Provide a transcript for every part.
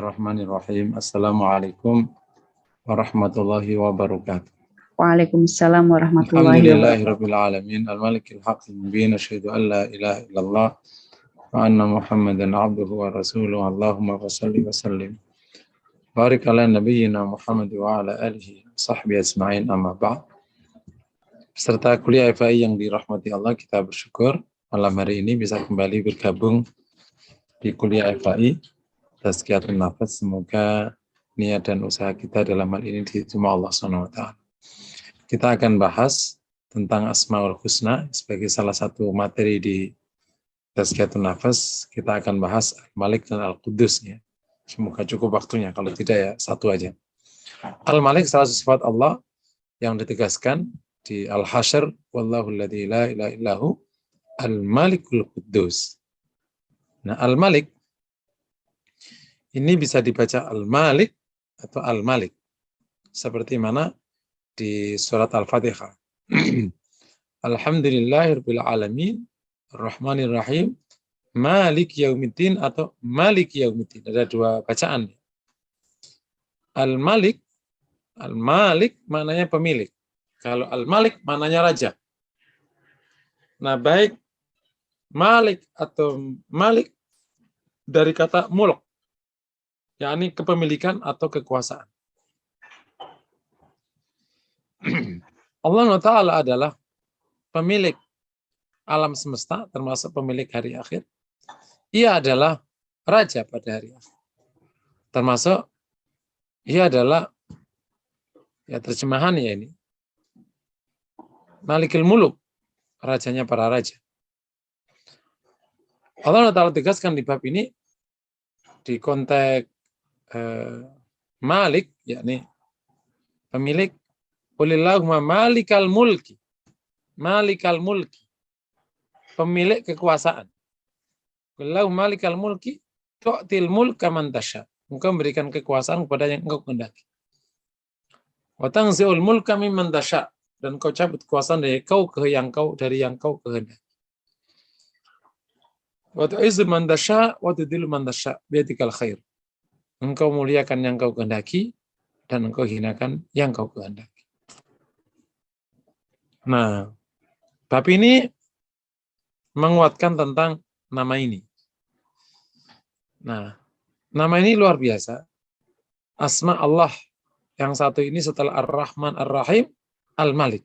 Bismillahirrahmanirrahim. Assalamualaikum warahmatullahi wabarakatuh. Waalaikumsalam warahmatullahi Alhamdulillahi wabarakatuh. rabbil alamin. Al-malikil haqqil mubin. Asyhadu an la ilaha illallah wa anna Muhammadan abduhu wa rasuluhu. Allahumma shalli wa sallim. Barik ala nabiyyina Muhammad wa ala alihi wa sahbihi ajma'in, amma ba'd. Peserta kuliah FAI yang dirahmati Allah, kita bersyukur malam hari ini bisa kembali bergabung di kuliah FAI Tazkiyatun Nafas. Semoga niat dan usaha kita dalam hal ini diterima Allah SWT. Kita akan bahas tentang Asmaul Husna sebagai salah satu materi di Tazkiyatun Nafas. Kita akan bahas Al-Malik dan Al-Qudus. Ya. Semoga cukup waktunya, kalau tidak ya satu aja. Al-Malik salah satu sifat Allah yang ditegaskan di Al-Hasyr, wallahu alladzi la ilaha illahu Al-Malikul Quddus. Nah, Al-Malik ini bisa dibaca Al-Malik atau Al-Malik. Seperti mana di surat Al-Fatihah. Alhamdulillahirabbil alamin, Ar-Rahmanir Rahim, Malik Yaumiddin atau Malik Yaumiddin. Ada dua bacaan. Al-Malik, Al-Malik maknanya pemilik. Kalau Al-Malik maknanya raja. Nah, baik Malik atau Malik dari kata mulk, yakni kepemilikan atau kekuasaan. Allah Ta'ala adalah pemilik alam semesta, termasuk pemilik hari akhir. Ia adalah raja pada hari akhir. Termasuk ia adalah, ya terjemahan ya ini, Malikul Muluk, rajanya para raja. Allah Ta'ala tegaskan di bab ini di konteks Malik, yakni pemilik, Qulillahumma malikal mulki, malikal mulki, pemilik kekuasaan. Qulillahumma malikal mulki, tu'til mulka man tasya. Engkau memberikan kekuasaan kepada yang engkau kehendaki. Wa tanzi'ul mulka mimman tasya, dan engkau cabut kekuasaan dari yang kau kehendaki. Wa tu'izzu man tasya wa tudhillu man tasya biyadikal khair. Engkau muliakan yang kau kehendaki dan engkau hinakan yang kau kehendaki. Nah, bab ini menguatkan tentang nama ini. Nah, nama ini luar biasa. Asma Allah yang satu ini setelah Ar-Rahman Ar-Rahim, Al-Malik.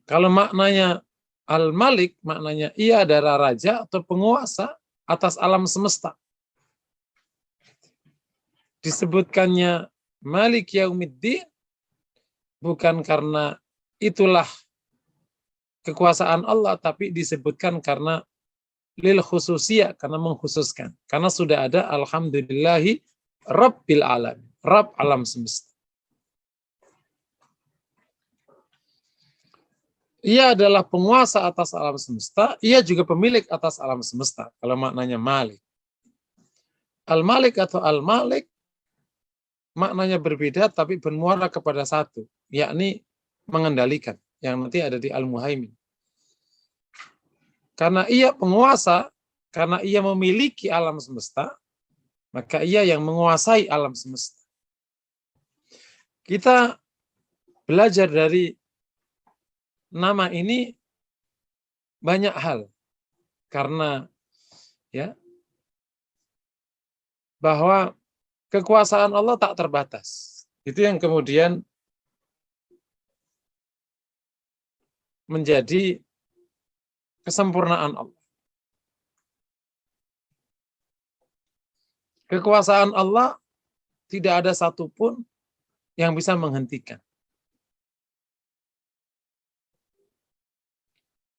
Kalau maknanya Al-Malik, maknanya ia adalah raja atau penguasa atas alam semesta. Disebutkannya Malik Yaumiddin bukan karena itulah kekuasaan Allah, tapi disebutkan karena lil khususiyah, karena mengkhususkan. Karena sudah ada alhamdulillahi rabbil alamin, Rabb alam semesta. Ia adalah penguasa atas alam semesta, ia juga pemilik atas alam semesta. Kalau maknanya Malik. Al-Malik atau Al-Malik maknanya berbeda tapi bermuara kepada satu, yakni mengendalikan, yang nanti ada di Al-Muhaimin. Karena ia penguasa, karena ia memiliki alam semesta, maka ia yang menguasai alam semesta. Kita belajar dari nama ini banyak hal, karena ya bahwa kekuasaan Allah tak terbatas. Itu yang kemudian menjadi kesempurnaan Allah. Kekuasaan Allah tidak ada satupun yang bisa menghentikan.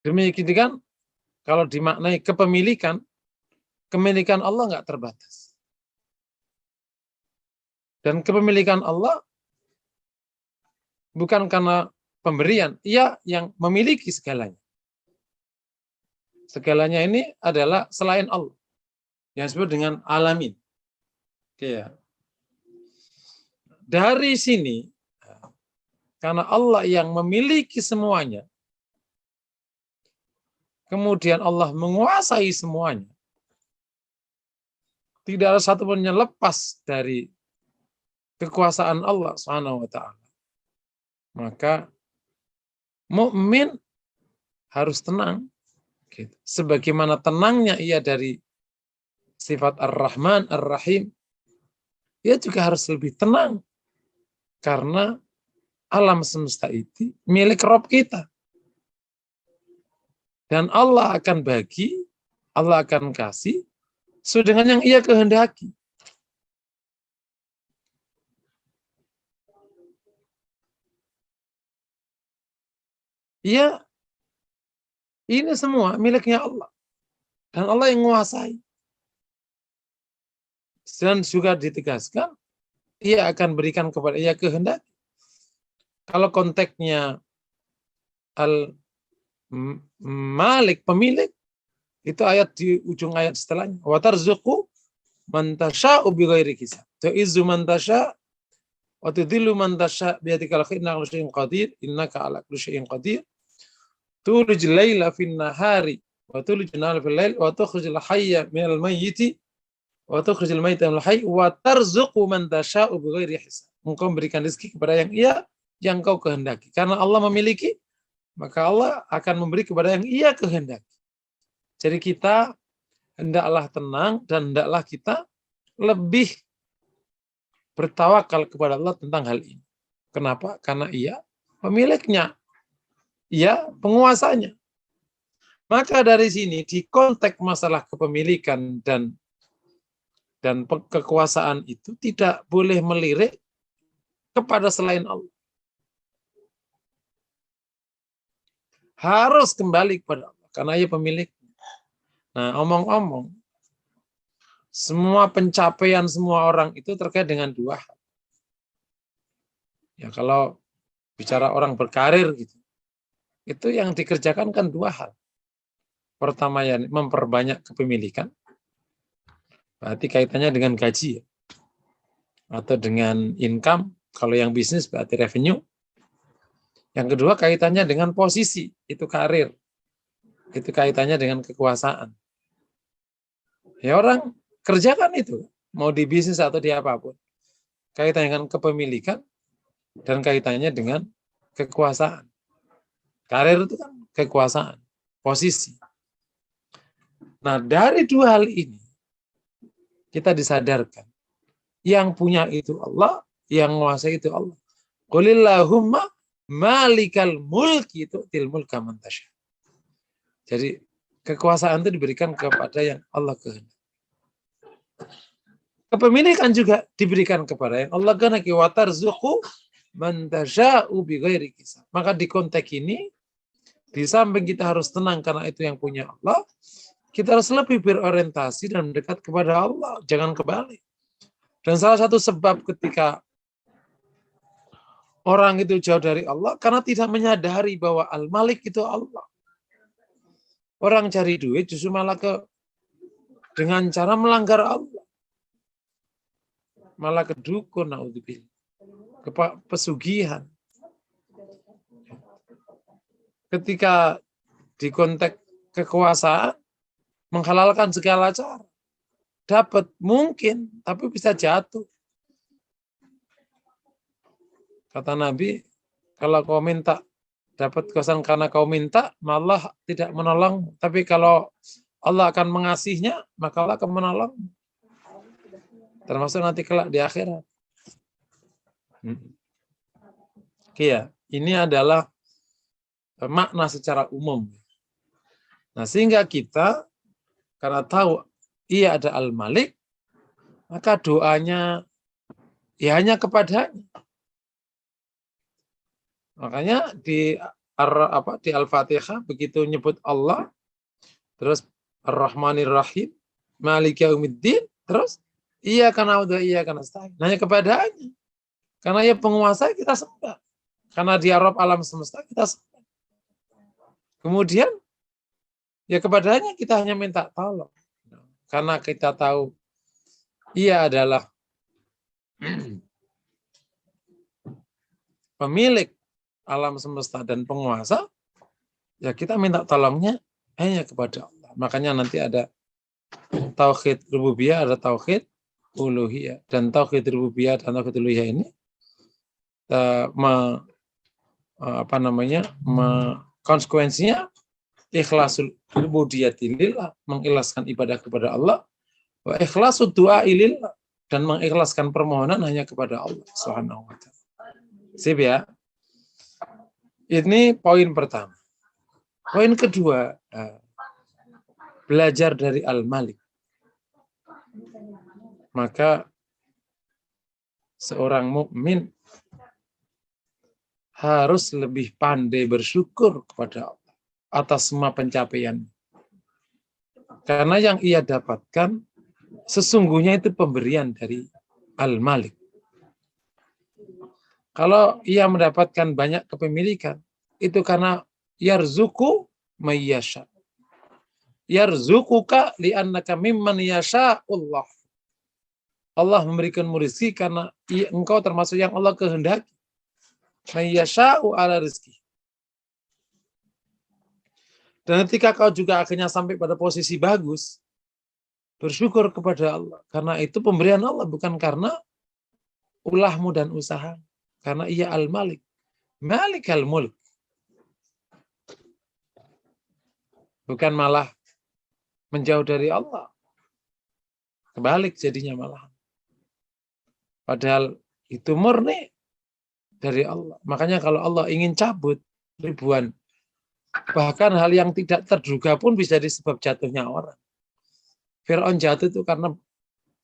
Demikian kalau dimaknai kepemilikan, kepemilikan Allah nggak terbatas. Dan kepemilikan Allah bukan karena pemberian, ia yang memiliki segalanya. Segalanya ini adalah selain Allah, yang disebut dengan alamin. Oke ya. Dari sini, karena Allah yang memiliki semuanya, kemudian Allah menguasai semuanya, Tidak ada satupun yang lepas dari kekuasaan Allah Subhanahu wa taala. Maka mukmin harus tenang gitu. Sebagaimana tenangnya ia dari sifat Ar-Rahman Ar-Rahim, ia juga harus lebih tenang karena alam semesta itu milik Rabb kita. Dan Allah akan bagi, Allah akan kasih sesuai dengan yang ia kehendaki. Ya, ini semua miliknya Allah. Dan Allah yang menguasai. Dan juga ditegaskan, ia akan berikan kepada ia kehendak. Kalau konteksnya al-malik, pemilik, itu ayat di ujung ayat setelahnya. Wa tarzuqu man tasha'u bighairi hisab. Tu'izzu man tasha' wa tudhillu man tasha' biyadikal khair innaka ala kulli syai'in qadir. Innaka ala kulli syai'in qadir. Tulijul laila fin nahari wa tulijul nahara fil lail wa tukhrijul hayya minal mayyiti wa tukhrijul mayyita minal hayy wa tarzuqu man tasha'u bighairi hisab. Engkau memberikan rezeki kepada yang kau kehendaki. Karena Allah memiliki, maka Allah akan memberi kepada yang ia kehendaki. Jadi kita hendaklah tenang dan hendaklah kita lebih bertawakal kepada Allah tentang hal ini. Kenapa? Karena ia pemiliknya. Ia penguasanya. Maka dari sini di konteks masalah kepemilikan dan kekuasaan itu tidak boleh melirik kepada selain Allah. Harus kembali kepada Allah karena ia pemilik. Nah, omong-omong, semua pencapaian semua orang itu terkait dengan dua hal. Ya, kalau bicara orang berkarir gitu, itu yang dikerjakan kan dua hal. Pertama ya memperbanyak kepemilikan, berarti kaitannya dengan gaji ya. Atau dengan income, kalau yang bisnis berarti revenue. Yang kedua kaitannya dengan posisi, itu karir. Itu kaitannya dengan kekuasaan. Ya orang kerjakan itu, mau di bisnis atau di apapun. Kaitannya dengan kepemilikan dan kaitannya dengan kekuasaan. Karir itu kan kekuasaan, posisi. Nah, dari dua hal ini, kita disadarkan. Yang punya itu Allah, yang menguasai itu Allah. Qulillahumma malikal mulki tu'til mulka man tasya. Jadi, kekuasaan itu diberikan kepada yang Allah kehendaki. Kepemilikan juga diberikan kepada yang Allah kehendaki. Wa tarzuqu man tasya'u bighairi hisab. Maka di konteks ini, di samping kita harus tenang karena itu yang punya Allah, kita harus lebih berorientasi dan mendekat kepada Allah, jangan kebalik. Dan salah satu sebab ketika orang itu jauh dari Allah, karena tidak menyadari bahwa Al-Malik itu Allah. Orang cari duit justru malah dengan cara melanggar Allah. Malah ke dukun, ke pesugihan. Ketika di konteks kekuasaan, menghalalkan segala cara. Dapat mungkin, tapi bisa jatuh. Kata Nabi, kalau kau minta dapat kekuasaan karena kau minta, malah tidak menolong. Tapi kalau Allah akan mengasihinya, maka Allah akan menolong. Termasuk nanti kelak di akhirat. Iya, ini adalah makna secara umum. Nah, sehingga kita karena tahu ia ada Al-Malik, maka doanya ya hanya kepadanya. Makanya di Al-Fatihah begitu nyebut Allah, terus Ar-Rahmanir Rahim, Maliki Yaumiddin, terus iyyaka na'budu wa iyyaka nasta'in. Hanya kepadanya. Karena ia penguasa kita sembah. Karena dia Rabb alam semesta kita sembah. Kemudian ya kepadanya kita hanya minta tolong. Karena kita tahu ia adalah pemilik alam semesta dan penguasa, ya kita minta tolongnya hanya kepada Allah. Makanya nanti ada tauhid rububiyah, ada tauhid uluhiyah. Dan tauhid rububiyah dan tauhid uluhiyah ini konsekuensinya ikhlasul ubudiyyati lillah, mengikhlaskan ibadah kepada Allah, wa ikhlasul du'a lillah, dan mengikhlaskan permohonan hanya kepada Allah Subhanahu wa taala. Sip ya. Ini poin pertama. Poin kedua, belajar dari Al-Malik. Maka seorang mukmin harus lebih pandai bersyukur kepada Allah atas semua pencapaian. Karena yang ia dapatkan sesungguhnya itu pemberian dari Al-Malik. Kalau ia mendapatkan banyak kepemilikan, itu karena yarzuku mayyasha. Yarzukuka li'annaka mimman yasha'ullah. Allah memberikanmu rezeki karena engkau termasuk yang Allah kehendaki. Mayyasha'u ala rezeki. Dan ketika kau juga akhirnya sampai pada posisi bagus, bersyukur kepada Allah. Karena itu pemberian Allah, bukan karena ulahmu dan usaha. Karena ia Al-Malik. Malik al-Mulk. Bukan malah menjauh dari Allah. Kebalik jadinya malah. Padahal itu murni dari Allah. Makanya kalau Allah ingin cabut ribuan, bahkan hal yang tidak terduga pun bisa disebab jatuhnya orang. Fir'aun jatuh itu karena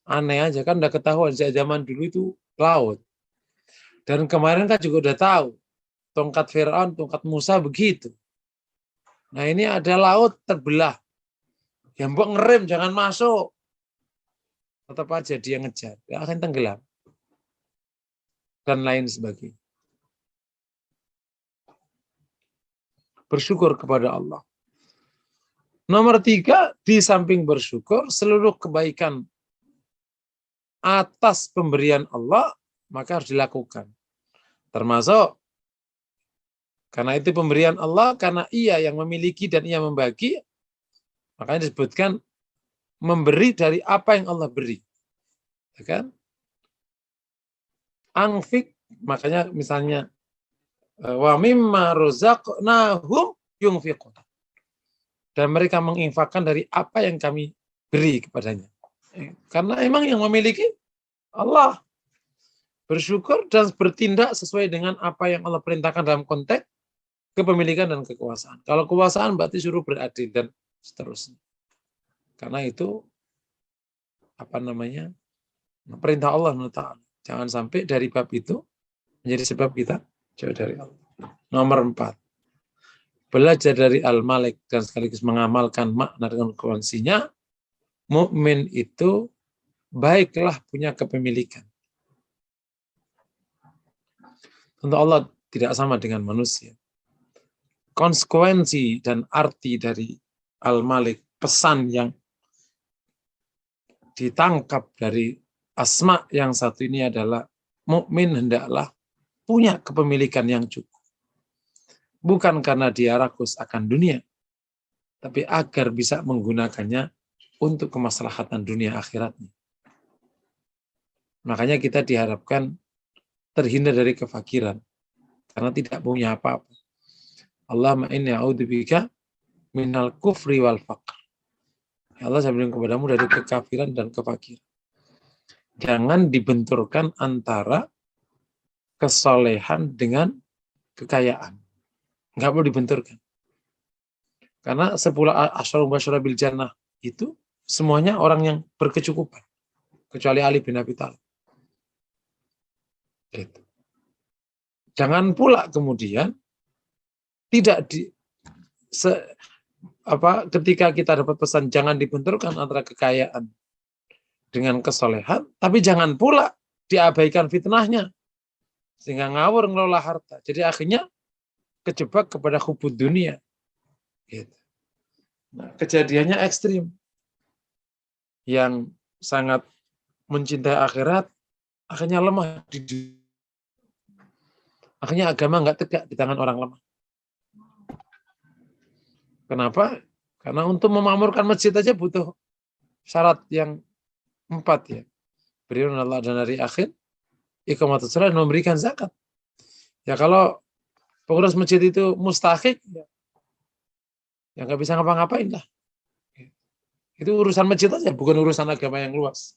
aneh aja, kan udah ketahuan sejak zaman dulu itu laut. Dan kemarin kan juga udah tahu, tongkat Fir'aun, tongkat Musa begitu. Nah ini ada laut terbelah. Yang mbok ngerem, jangan masuk. Tetap aja dia ngejar, dia akan tenggelam. Dan lain sebagainya. Bersyukur kepada Allah. Nomor 3, di samping bersyukur, seluruh kebaikan atas pemberian Allah, maka harus dilakukan. Termasuk, karena itu pemberian Allah, karena ia yang memiliki dan ia membagi, makanya disebutkan memberi dari apa yang Allah beri. Ya kan? Anfik, makanya misalnya, wa mimma razaqnahum yunfiqun. Dan mereka menginfakkan dari apa yang kami beri kepadanya. Karena emang yang memiliki Allah. Bersyukur dan bertindak sesuai dengan apa yang Allah perintahkan dalam konteks kepemilikan dan kekuasaan. Kalau kekuasaan berarti suruh beradil dan seterusnya. Karena itu perintah Allah Ta'ala. Jangan sampai dari bab itu menjadi sebab kita jauh dari Allah. Nomor 4. Belajar dari Al-Malik dan sekaligus mengamalkan makna dengan konsekuensinya, mukmin itu baiklah punya kepemilikan. Tentu Allah tidak sama dengan manusia. Konsekuensi dan arti dari Al-Malik, pesan yang ditangkap dari asma yang satu ini adalah mukmin hendaklah punya kepemilikan yang cukup. Bukan karena dia rakus akan dunia, tapi agar bisa menggunakannya untuk kemaslahatan dunia akhiratnya. Makanya kita diharapkan terhindar dari kefakiran, karena tidak punya apa-apa. Allahumma inni a'udzubika minal kufri wal faqr. Ya Allah, saya berlindung kepadamu dari kekafiran dan kefakiran. Jangan dibenturkan antara kesolehan dengan kekayaan. Nggak perlu dibenturkan. Karena 10 asyarul basyara bil jannah itu semuanya orang yang berkecukupan. Kecuali Ali bin Abi Thalib. Gitu. Jangan pula kemudian tidak ketika kita dapat pesan jangan dibenturkan antara kekayaan dengan kesolehan, tapi jangan pula diabaikan fitnahnya sehingga ngawur ngelola harta. Jadi akhirnya kejebak kepada hubud dunia. Gitu. Nah, kejadiannya ekstrim. Yang sangat mencintai akhirat akhirnya lemah di dunia. Akhirnya agama nggak tegak di tangan orang lemah. Kenapa? Karena untuk memakmurkan masjid aja butuh syarat yang 4 ya. Beriman Allah dan hari akhir, iqamatus shalah, memberikan zakat. Ya kalau pengurus masjid itu mustahik, ya nggak bisa ngapa-ngapain lah. Itu urusan masjid aja, bukan urusan agama yang luas.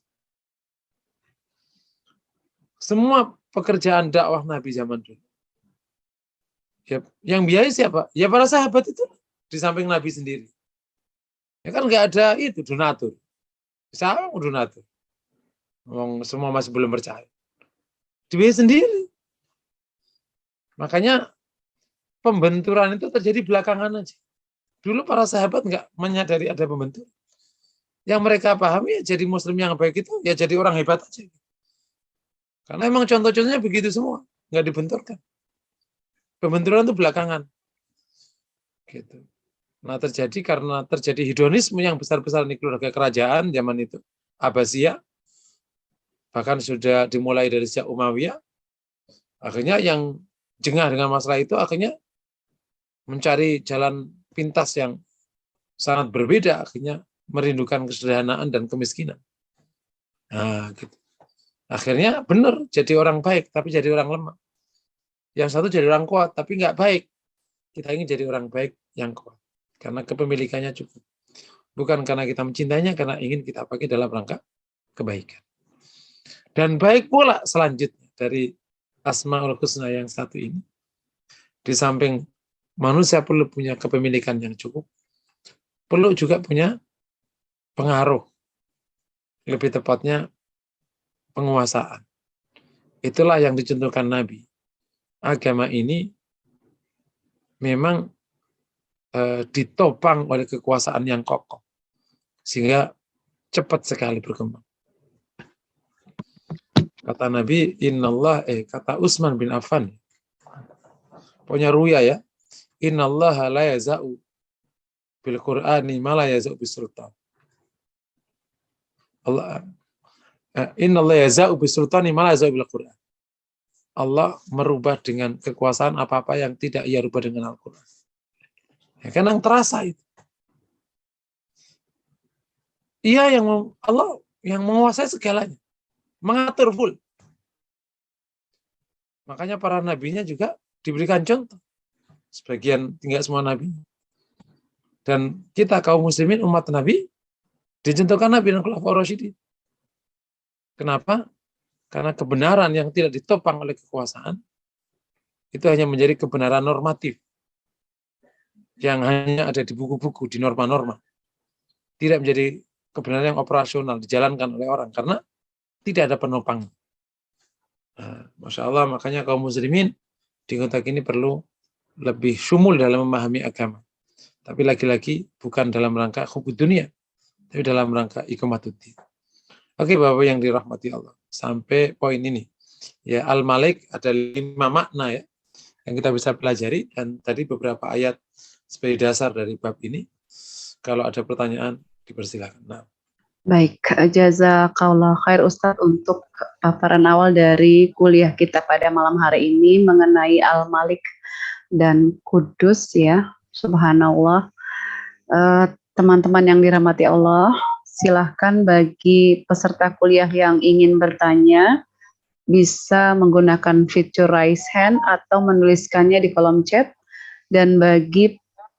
Semua pekerjaan dakwah Nabi zaman dulu, ya, yang biaya siapa? Ya para sahabat itu, di samping Nabi sendiri. Ya kan nggak ada itu donatur. Siapa mau donatur? Semua masih belum percaya. Dibiayai sendiri. Makanya pembenturan itu terjadi belakangan aja. Dulu para sahabat nggak menyadari ada pembenturan. Yang mereka pahami ya jadi muslim yang baik itu ya jadi orang hebat aja. Karena emang contoh-contohnya begitu semua, nggak dibenturkan. Pembenturan itu belakangan. Gitu. Nah terjadi karena terjadi hedonisme yang besar-besar di keluarga kerajaan zaman itu, Abbasiyah, bahkan sudah dimulai dari sejak Umayyah. Akhirnya yang jengah dengan masalah itu akhirnya mencari jalan pintas yang sangat berbeda, akhirnya merindukan kesederhanaan dan kemiskinan. Nah, gitu. Akhirnya benar jadi orang baik tapi jadi orang lemah. Yang satu jadi orang kuat tapi nggak baik. Kita ingin jadi orang baik yang kuat karena kepemilikannya cukup. Bukan karena kita mencintainya, karena ingin kita pakai dalam rangka kebaikan. Dan baik pula selanjutnya dari Asmaul Husna yang satu ini, di samping manusia perlu punya kepemilikan yang cukup, perlu juga punya pengaruh, lebih tepatnya penguasaan. Itulah yang dicontohkan Nabi. Agama ini memang ditopang oleh kekuasaan yang kokoh, sehingga cepat sekali berkembang. Kata Nabi, kata Utsman bin Affan, punya ruya ya, innallaha la yaza'u bil Qur'ani ma la yaza'u bis sultan. Innallaha yaza'u bis sultani ma la yaza'u bil Qur'an. Allah merubah dengan kekuasaan apa-apa yang tidak ia rubah dengan Al-Quran. Ya kan yang terasa itu. Ia yang Allah yang menguasai segalanya, mengatur full. Makanya para nabinya juga diberikan contoh. Sebagian, tinggal semua nabi. Dan kita kaum muslimin umat Nabi dicontohkan Nabi dan Khulafaur Rasyidin. Kenapa? Karena kebenaran yang tidak ditopang oleh kekuasaan itu hanya menjadi kebenaran normatif yang hanya ada di buku-buku, di norma-norma. Tidak menjadi kebenaran yang operasional dijalankan oleh orang karena tidak ada penopang. Nah, Masya Allah, makanya kaum muslimin di konteks ini perlu lebih sumul dalam memahami agama. Tapi lagi-lagi bukan dalam rangka hubud dunia, tapi dalam rangka iqamatuddin. Oke, Bapak yang dirahmati Allah. Sampai poin ini. Ya, Al-Malik ada 5 makna ya yang kita bisa pelajari, dan tadi beberapa ayat sebagai dasar dari bab ini. Kalau ada pertanyaan dipersilakan. Nah. Baik, jazakallah khair Ustadz untuk paparan awal dari kuliah kita pada malam hari ini mengenai Al-Malik dan Kudus ya. Subhanallah. Teman-teman yang dirahmati Allah, silahkan bagi peserta kuliah yang ingin bertanya bisa menggunakan fitur raise hand atau menuliskannya di kolom chat, dan bagi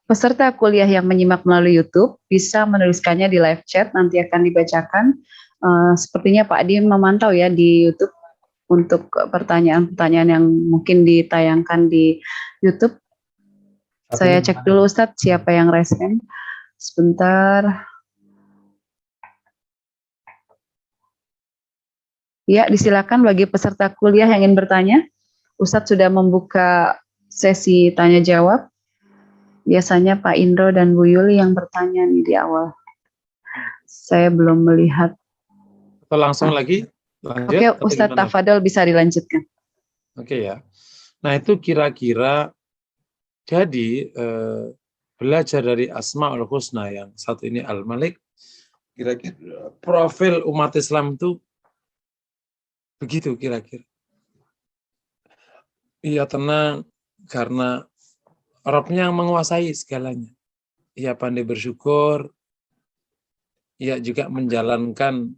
peserta kuliah yang menyimak melalui YouTube bisa menuliskannya di live chat, nanti akan dibacakan. Sepertinya Pak Dim memantau ya di YouTube untuk pertanyaan-pertanyaan yang mungkin ditayangkan di YouTube. Saya cek dulu Ustadz siapa yang raise hand. Sebentar. Ya, disilakan bagi peserta kuliah yang ingin bertanya. Ustadz sudah membuka sesi tanya jawab. Biasanya Pak Indro dan Bu Yuli yang bertanya nih di awal. Saya belum melihat. Atau langsung lagi lanjut. Oke, Ustadz Tafadol bisa dilanjutkan. Oke ya. Nah itu kira-kira jadi belajar dari Asmaul Husna yang satu ini Al-Malik, kira-kira profil umat Islam itu begitu kira-kira. Ia tenang karena Rabbnya yang menguasai segalanya. Ia pandai bersyukur, ia juga menjalankan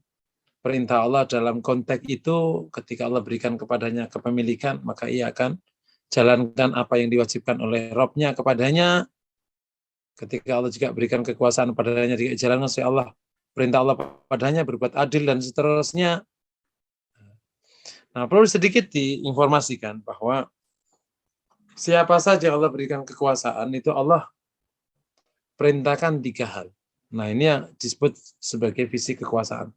perintah Allah dalam konteks itu. Ketika Allah berikan kepadanya kepemilikan, maka ia akan jalankan apa yang diwajibkan oleh Rabb-nya kepadanya. Ketika Allah juga berikan kekuasaan padanya, juga jalankan oleh Allah perintah Allah padanya, berbuat adil dan seterusnya. Nah, perlu sedikit diinformasikan bahwa siapa saja Allah berikan kekuasaan, itu Allah perintahkan 3 hal. Nah, ini yang disebut sebagai visi kekuasaan.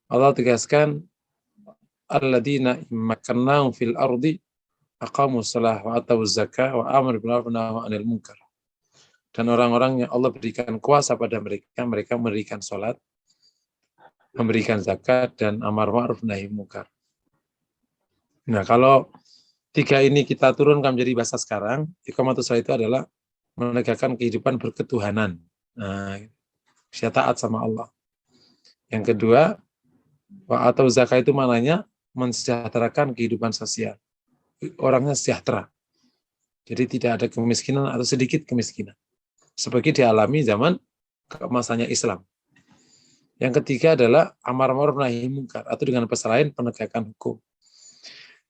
Allah tegaskan, alladzina makkannahum fil ardi aqamus shalah wa atawuz zakah wa amaru bil ma'ruf wa nahaw 'anil munkar. Dan orang-orang yang Allah berikan kuasa pada mereka, mereka memberikan salat, memberikan zakat, dan amar ma'ruf nahi munkar. Nah, kalau 3 ini kita turunkan menjadi bahasa sekarang, iqamatus shalah itu adalah menegakkan kehidupan berketuhanan. Nah, saya taat sama Allah. Yang kedua, wa atau zakat itu maknanya mensejahterakan kehidupan sosial. Orangnya sejahtera. Jadi tidak ada kemiskinan atau sedikit kemiskinan. Seperti dialami zaman keemasannya Islam. Yang ketiga adalah amar ma'ruf nahi munkar, atau dengan bahasa lain penegakan hukum.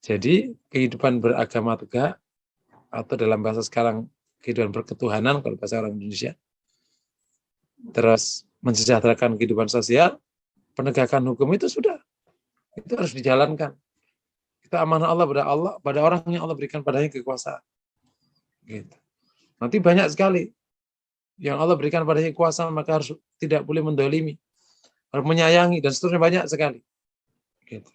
Jadi kehidupan beragama tegak, atau dalam bahasa sekarang kehidupan berketuhanan kalau bahasa orang Indonesia. Terus mensejahterakan kehidupan sosial, penegakan hukum itu sudah. Itu harus dijalankan. Itu amanah Allah pada orang yang Allah berikan padanya kekuasaan. Gitu. Nanti banyak sekali yang Allah berikan padanya kekuasaan, maka harus tidak boleh mendolimi, harus menyayangi, dan seterusnya banyak sekali. Gitu.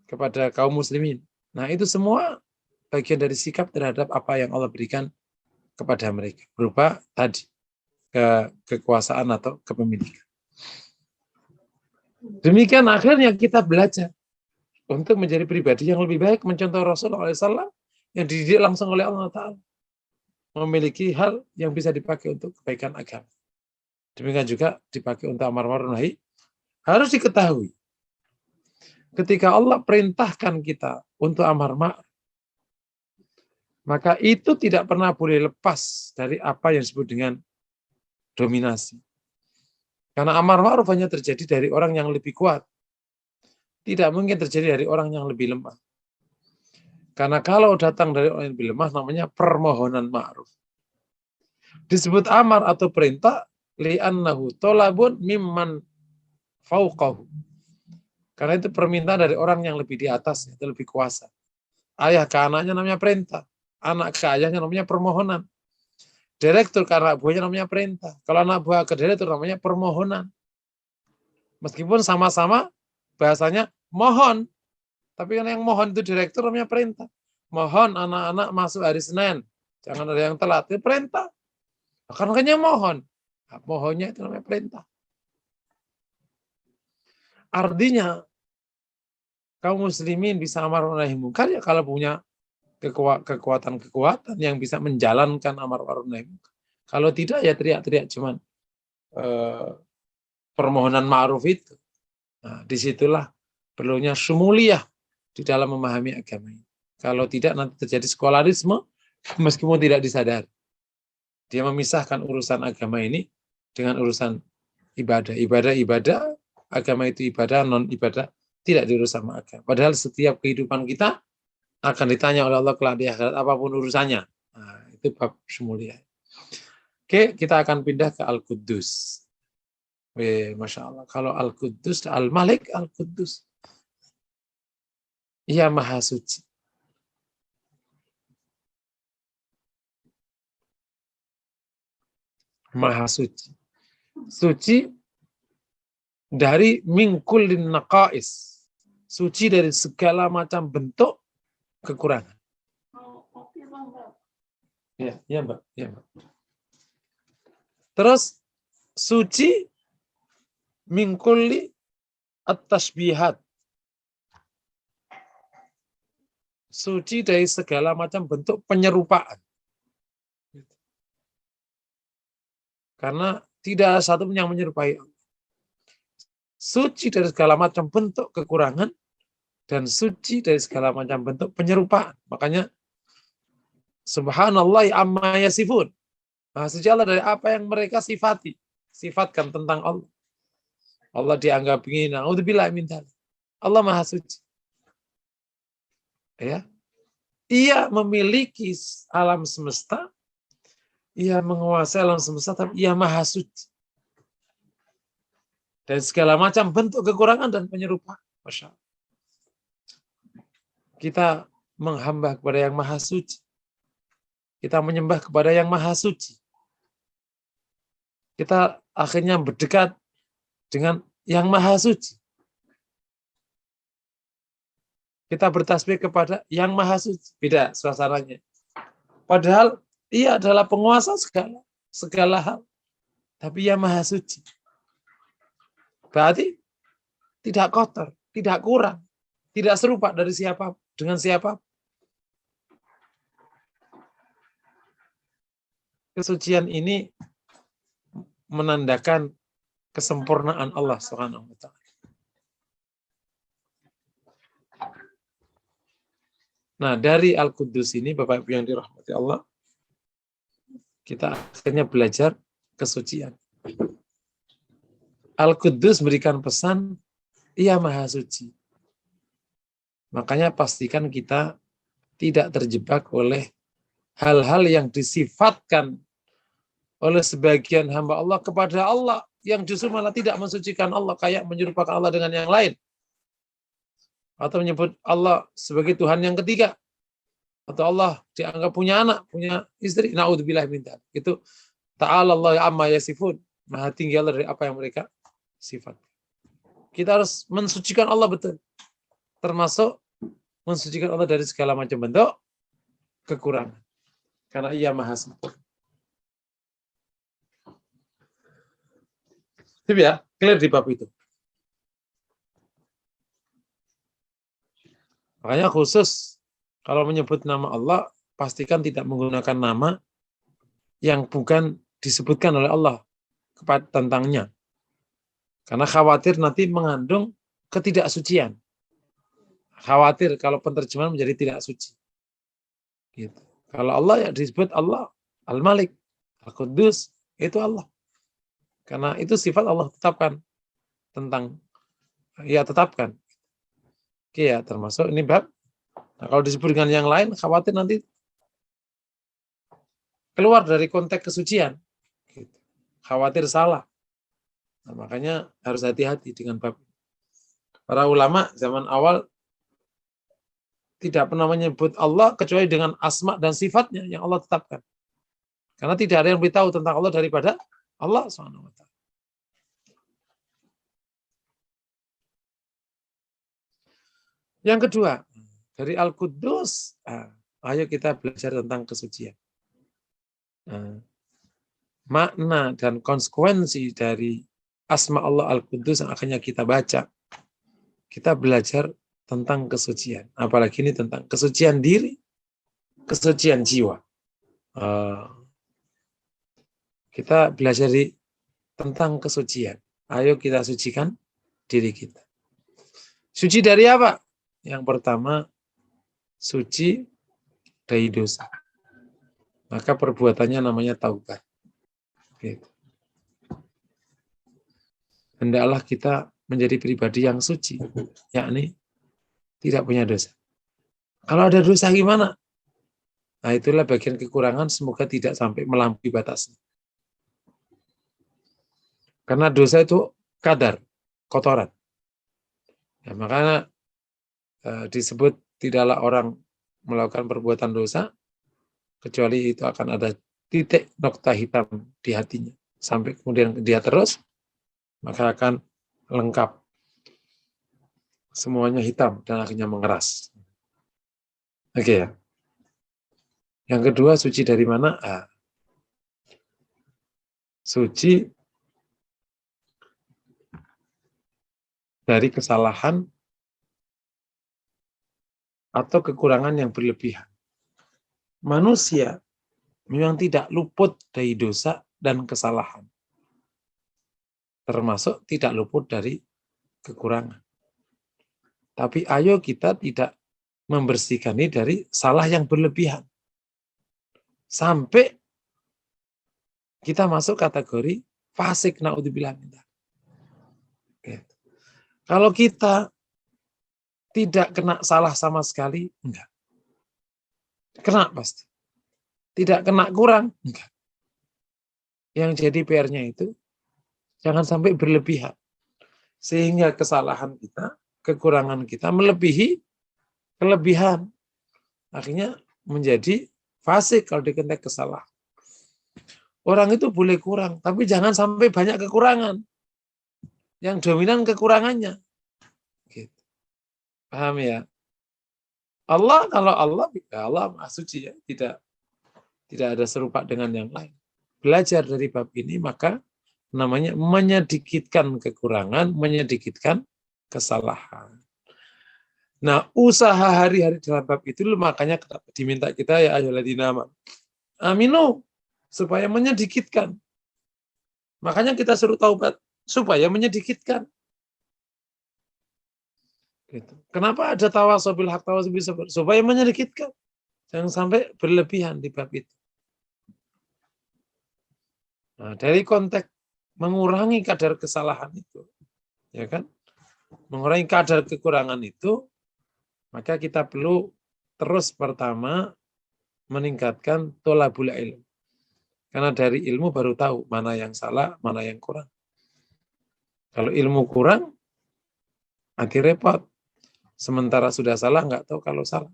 Kepada kaum muslimin. Nah, itu semua bagian dari sikap terhadap apa yang Allah berikan kepada mereka. Berupa tadi, kekuasaan atau kepemilikan. Demikian akhirnya kita belajar untuk menjadi pribadi yang lebih baik, mencontoh Rasulullah SAW yang dididik langsung oleh Allah Ta'ala. Memiliki hal yang bisa dipakai untuk kebaikan agama. Demikian juga dipakai untuk amar ma'ruf nahi. Harus diketahui, ketika Allah perintahkan kita untuk amar ma'ruf, maka itu tidak pernah boleh lepas dari apa yang disebut dengan dominasi. Karena amar ma'ruf hanya terjadi dari orang yang lebih kuat. Tidak mungkin terjadi dari orang yang lebih lemah. Karena kalau datang dari orang yang lebih lemah, namanya permohonan ma'ruf. Disebut amar atau perintah, li'annahu tolabun mimman fauqahu. Karena itu permintaan dari orang yang lebih di atas, itu lebih kuasa. Ayah ke anaknya namanya perintah. Anak ke ayahnya namanya permohonan. Direktur ke anak buahnya namanya perintah. Kalau anak buah ke direktur namanya permohonan. Meskipun sama-sama bahasanya mohon. Tapi kan yang mohon itu direktur namanya perintah. Mohon anak-anak masuk hari Senin. Jangan ada yang telat. Itu perintah. Karena mohon. Nah, mohonnya itu namanya perintah. Artinya, kaum muslimin bisa amar ma'ruf nahi munkar ya kalau punya kekuatan-kekuatan yang bisa menjalankan amar ma'ruf nahi munkar. Kalau tidak ya teriak-teriak cuman permohonan ma'ruf itu. Nah, disitulah perlunya syumuliyah di dalam memahami agama ini. Kalau tidak nanti terjadi sekularisme meskipun tidak disadari. Dia memisahkan urusan agama ini dengan urusan ibadah. Ibadah, agama itu ibadah, non-ibadah tidak diurus sama agama. Padahal setiap kehidupan kita akan ditanya oleh Allah kelak di akhirat apapun urusannya. Nah, itu bab syumuliyah. Oke, kita akan pindah ke Al-Quddus. Masya Allah. Kalau Al-Quddus, Al-Malik, Al-Quddus. Ia maha suci. Maha suci. Suci dari mingkulin naqais. Suci dari segala macam bentuk kekurangan. Ya, Mbak. Ya, Mbak. Terus suci mingkulli at-tasbihat. Suci dari segala macam bentuk penyerupaan. Karena tidak ada satu pun yang menyerupai Allah. Suci dari segala macam bentuk kekurangan dan suci dari segala macam bentuk penyerupaan. Makanya subhanallah amma yasifun. Maha suci Allah dari apa yang mereka sifati. sifatkan tentang Allah. Allah dianggap begini, naudzubillah min dzalik. Allah Maha Suci. Ya. Ia memiliki alam semesta, ia menguasai alam semesta, tapi ia Maha Suci. Dan segala macam bentuk kekurangan dan penyerupaan. Masya Allah. Kita menghamba kepada yang Maha Suci. Kita menyembah kepada yang Maha Suci. Kita akhirnya berdekat dengan yang Maha Suci. Kita bertasbih kepada yang Maha Suci. Beda suasananya. Padahal ia adalah penguasa segala hal. Tapi ia Maha Suci. Berarti tidak kotor, tidak kurang, tidak serupa dari siapa dengan siapa. Kesucian ini menandakan kesempurnaan Allah Subhanahu wa taala. Nah, dari Al-Quddus ini, Bapak Ibu yang dirahmati Allah, kita akhirnya belajar kesucian. Al-Quddus memberikan pesan, ia Maha Suci. Makanya pastikan kita tidak terjebak oleh hal-hal yang disifatkan oleh sebagian hamba Allah kepada Allah, yang justru malah tidak mensucikan Allah, kayak menyerupakan Allah dengan yang lain. Atau menyebut Allah sebagai Tuhan yang ketiga. Atau Allah dianggap punya anak, punya istri. Na'udzubillah min dzalik. Itu ta'ala Allah amma yasifun. Maha tinggi Allah dari apa yang mereka sifat. Kita harus mensucikan Allah betul. Termasuk mensucikan Allah dari segala macam bentuk kekurangan. Karena ia Maha sempurna. Sip ya, clear di bab itu. Makanya khusus kalau menyebut nama Allah, pastikan tidak menggunakan nama yang bukan disebutkan oleh Allah tentangnya. Karena khawatir nanti mengandung ketidaksucian. Khawatir kalau penerjemahan menjadi tidak suci. Gitu. Kalau Allah ya disebut Allah Al-Malik, Al-Quddus, itu Allah. Karena itu sifat Allah tetapkan tentang, ya tetapkan. Oke ya, termasuk ini bab. Nah, kalau disebut dengan yang lain, khawatir nanti keluar dari konteks kesucian. Gitu. Khawatir salah. Nah, makanya harus hati-hati dengan bab. Para ulama zaman awal tidak pernah menyebut Allah kecuali dengan asma dan sifatnya yang Allah tetapkan. Karena tidak ada yang lebih tahu tentang Allah daripada Allah SWT. Yang kedua, dari Al-Quddus, ayo kita belajar tentang kesucian. Makna dan konsekuensi dari asma Allah Al-Quddus yang akhirnya kita baca. Kita belajar tentang kesucian. Apalagi ini tentang kesucian diri, kesucian jiwa. Kita belajar tentang kesucian. Ayo kita sucikan diri kita. Suci dari apa? Yang pertama, suci dari dosa. Maka perbuatannya namanya taubat. Gitu. Hendaklah kita menjadi pribadi yang suci, yakni tidak punya dosa. Kalau ada dosa gimana? Nah, itulah bagian kekurangan, semoga tidak sampai melampaui batasnya. Karena dosa itu kadar, kotoran. Ya, makanya disebut tidaklah orang melakukan perbuatan dosa, kecuali itu akan ada titik nokta hitam di hatinya. Sampai kemudian dia terus, maka akan lengkap. Semuanya hitam dan akhirnya mengeras. Oke ya. Yang kedua, suci dari mana? Suci dari kesalahan atau kekurangan yang berlebihan. Manusia memang tidak luput dari dosa dan kesalahan. Termasuk tidak luput dari kekurangan. Tapi ayo kita tidak membersihkan ini dari salah yang berlebihan. Sampai kita masuk kategori fasik, naudzubillah min dzalik. Gitu. Kalau kita tidak kena salah sama sekali, enggak. Kena pasti. Tidak kena kurang, enggak. Yang jadi PR-nya itu, jangan sampai berlebihan. Sehingga kesalahan kita, kekurangan kita melebihi kelebihan. Akhirnya menjadi fasik kalau dikentek kesalahan. Orang itu boleh kurang, tapi jangan sampai banyak kekurangan. Yang dominan kekurangannya. Gitu. Paham ya? Allah, kalau Allah, ya Allah Maha Suci ya, tidak ada serupa dengan yang lain. Belajar dari bab ini maka namanya menyedikitkan kekurangan, menyedikitkan kesalahan. Nah, usaha hari-hari dalam bab itu makanya diminta kita ya ayyuhalladzina aminu supaya menyedikitkan. Makanya kita suruh taubat supaya menyedikitkan. Gitu. Kenapa ada tawasul bil haq, tawasul bil sabr? Supaya menyedikitkan. Jangan sampai berlebihan di bab itu. Nah, dari konteks mengurangi kadar kesalahan itu, ya kan? Mengurangi kadar kekurangan itu, maka kita perlu terus pertama meningkatkan tholabul ilm. Karena dari ilmu baru tahu mana yang salah, mana yang kurang. Kalau ilmu kurang, nanti repot. Sementara sudah salah, nggak tahu kalau salah.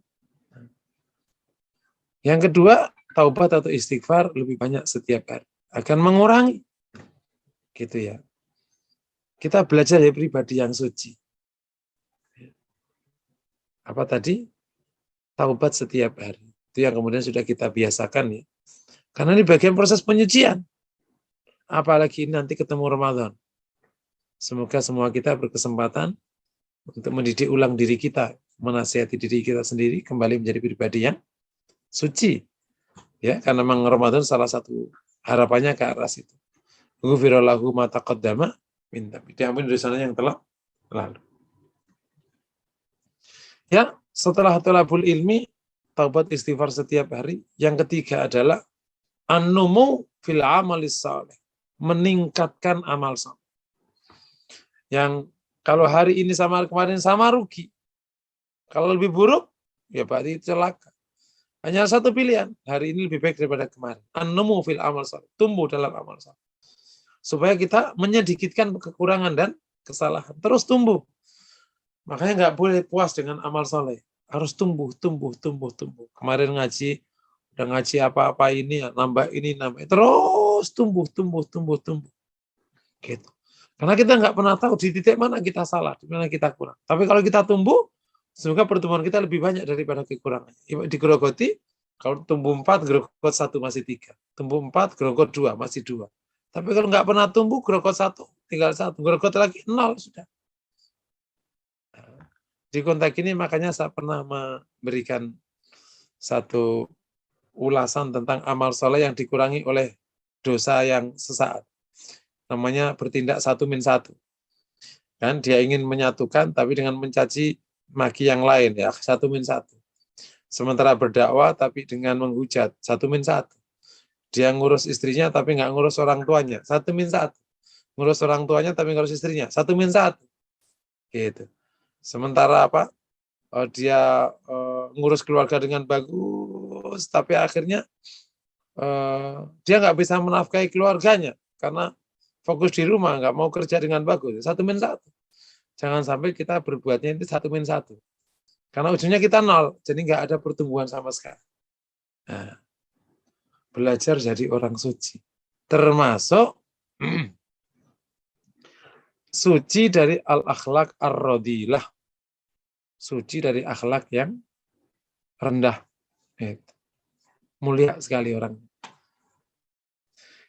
Yang kedua, taubat atau istighfar lebih banyak setiap hari. Akan mengurangi. Gitu ya. Kita belajar dari pribadi yang suci. Apa tadi? Taubat setiap hari. Itu yang kemudian sudah kita biasakan ya. Karena ini bagian proses penyucian. Apalagi nanti ketemu Ramadan. Semoga semua kita berkesempatan untuk mendidik ulang diri kita, menasihati diri kita sendiri kembali menjadi pribadi yang suci. Ya, karena memang Ramadan salah satu harapannya ke arah situ. Ghufirallahu ma taqaddama min dhanbi. Diampuni dosanya yang telah lalu. Ya, setelah thalabul ilmi, taubat istighfar setiap hari. Yang ketiga adalah an-numu fil amalis saleh. Meningkatkan amal saleh. Yang kalau hari ini sama kemarin sama rugi. Kalau lebih buruk, ya berarti celaka. Hanya satu pilihan. Hari ini lebih baik daripada kemarin. An-numu fil amal saleh. Tumbuh dalam amal saleh. Supaya kita menyedikitkan kekurangan dan kesalahan. Terus tumbuh. Makanya nggak boleh puas dengan amal soleh. Harus tumbuh. Kemarin udah ngaji apa-apa ini, nambah ini, nambah. Terus tumbuh. Gitu. Karena kita nggak pernah tahu di titik mana kita salah, di mana kita kurang. Tapi kalau kita tumbuh, semoga pertumbuhan kita lebih banyak daripada kekurangan. Digerogoti, kalau tumbuh 4, gerogot 1 masih 3. Tumbuh 4, gerogot 2, masih 2. Tapi kalau nggak pernah tumbuh, gerogot 1, tinggal 1. Gerogot lagi 0, sudah. Di konteks ini makanya saya pernah memberikan satu ulasan tentang amal soleh yang dikurangi oleh dosa yang sesaat. Namanya bertindak 1-1. Kan dia ingin menyatukan tapi dengan mencaci maki yang lain ya 1-1. Sementara berdakwah tapi dengan menghujat 1-1. Dia ngurus istrinya tapi nggak ngurus orang tuanya 1-1. Ngurus orang tuanya tapi ngurus istrinya 1-1. Gitu. Sementara apa? Dia ngurus keluarga dengan bagus, tapi akhirnya dia nggak bisa menafkahi keluarganya karena fokus di rumah, nggak mau kerja dengan bagus. 1-1. Jangan sampai kita berbuatnya itu 1-1. Karena ujungnya kita 0, jadi nggak ada pertumbuhan sama sekali. Nah, belajar jadi orang suci. Termasuk suci dari al-akhlak ar-radilah. Suci dari akhlak yang rendah. Mulia sekali orang.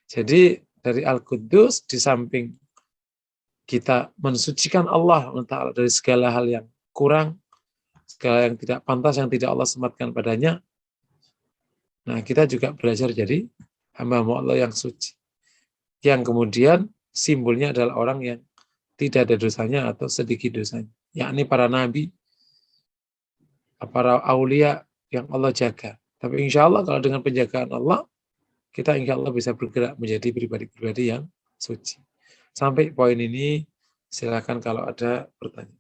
Jadi dari Al-Quddus, di samping kita mensucikan Allah dari segala hal yang kurang, segala yang tidak pantas, yang tidak Allah sematkan padanya, nah kita juga belajar jadi hamba Allah yang suci. Yang kemudian simbolnya adalah orang yang tidak ada dosanya atau sedikit dosanya. Yakni para nabi, para aulia yang Allah jaga. Tapi insya Allah kalau dengan penjagaan Allah, kita insya Allah bisa bergerak menjadi pribadi-pribadi yang suci. Sampai poin ini silakan kalau ada pertanyaan.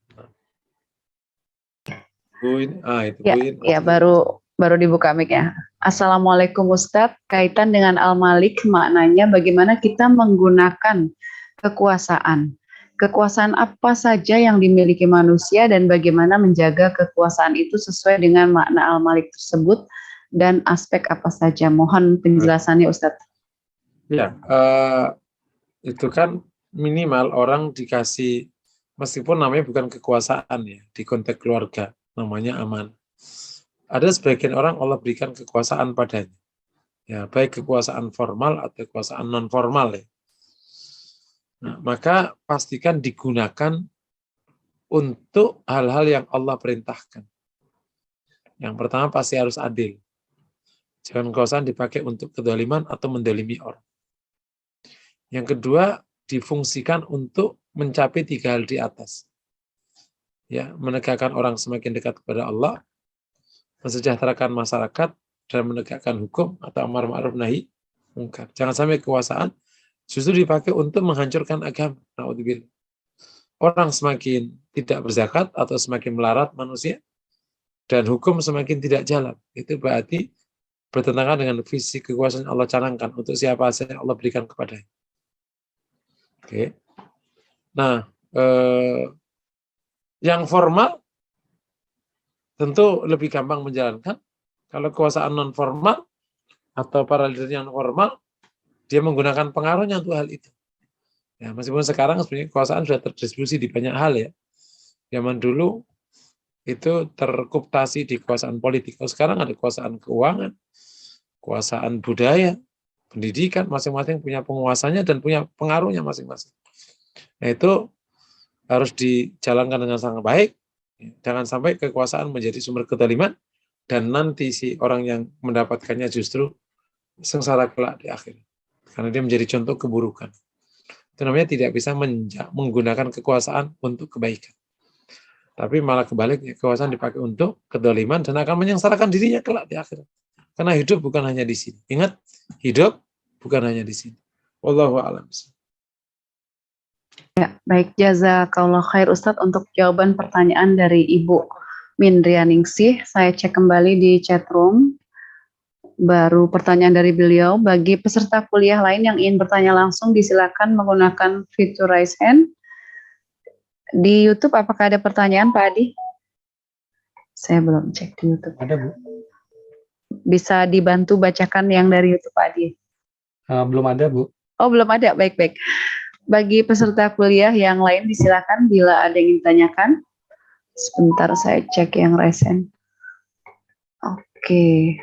Bu ini, itu Ya, Bu ini. ya baru dibuka mic-nya. Assalamualaikum Ustadz, kaitan dengan Al-Malik maknanya bagaimana kita menggunakan kekuasaan. Kekuasaan apa saja yang dimiliki manusia dan bagaimana menjaga kekuasaan itu sesuai dengan makna Al-Malik tersebut dan aspek apa saja. Mohon penjelasannya Ustadz. Ya, itu kan minimal orang dikasih, meskipun namanya bukan kekuasaan ya, di konteks keluarga, namanya aman. Ada sebagian orang Allah berikan kekuasaan padanya. Ya, baik kekuasaan formal atau kekuasaan non formal ya. Nah, maka pastikan digunakan untuk hal-hal yang Allah perintahkan. Yang pertama pasti harus adil. Jangan kekuasaan dipakai untuk kedoliman atau mendolimi orang. Yang kedua, difungsikan untuk mencapai 3 hal di atas. Ya, menegakkan orang semakin dekat kepada Allah, mensejahterakan masyarakat, dan menegakkan hukum atau amar ma'ruf nahi munkar. Jangan sampai kekuasaan justru dipakai untuk menghancurkan agama. Naudzubillah. Orang semakin tidak berzakat atau semakin melarat manusia, dan hukum semakin tidak jalan. Itu berarti bertentangan dengan visi kekuasaan Allah canangkan untuk siapa saja Allah berikan kepadanya. Oke. Nah, yang formal tentu lebih gampang menjalankan. Kalau kekuasaan non formal atau para leader yang formal, dia menggunakan pengaruhnya untuk hal itu. Ya, meskipun sekarang sebenarnya kekuasaan sudah terdistribusi di banyak hal ya. Zaman dulu itu terkooptasi di kekuasaan politik. Sekarang ada kekuasaan keuangan, kekuasaan budaya, pendidikan, masing-masing punya penguasanya dan punya pengaruhnya masing-masing. Nah, itu harus dijalankan dengan sangat baik. Jangan sampai kekuasaan menjadi sumber kezaliman dan nanti si orang yang mendapatkannya justru sengsara kelak di akhir. Karena dia menjadi contoh keburukan. Itu namanya tidak bisa menggunakan kekuasaan untuk kebaikan. Tapi malah kebaliknya, kekuasaan dipakai untuk kedoliman dan akan menyengsarakan dirinya kelak di akhirat. Karena hidup bukan hanya di sini. Ingat, hidup bukan hanya di sini. Wallahu a'lam. Ya, baik, jazakallah khair Ustadz untuk jawaban pertanyaan dari Ibu Mindrianingsih. Saya cek kembali di chat room. Baru pertanyaan dari beliau, bagi peserta kuliah lain yang ingin bertanya langsung disilakan menggunakan fitur raise hand. Di YouTube apakah ada pertanyaan Pak Adi? Saya belum cek di YouTube. Ada Bu? Bisa dibantu bacakan yang dari YouTube Pak Adi? Belum ada Bu. Oh belum ada, baik-baik. Bagi peserta kuliah yang lain disilakan bila ada yang ditanyakan. Sebentar saya cek yang raise hand. Oke.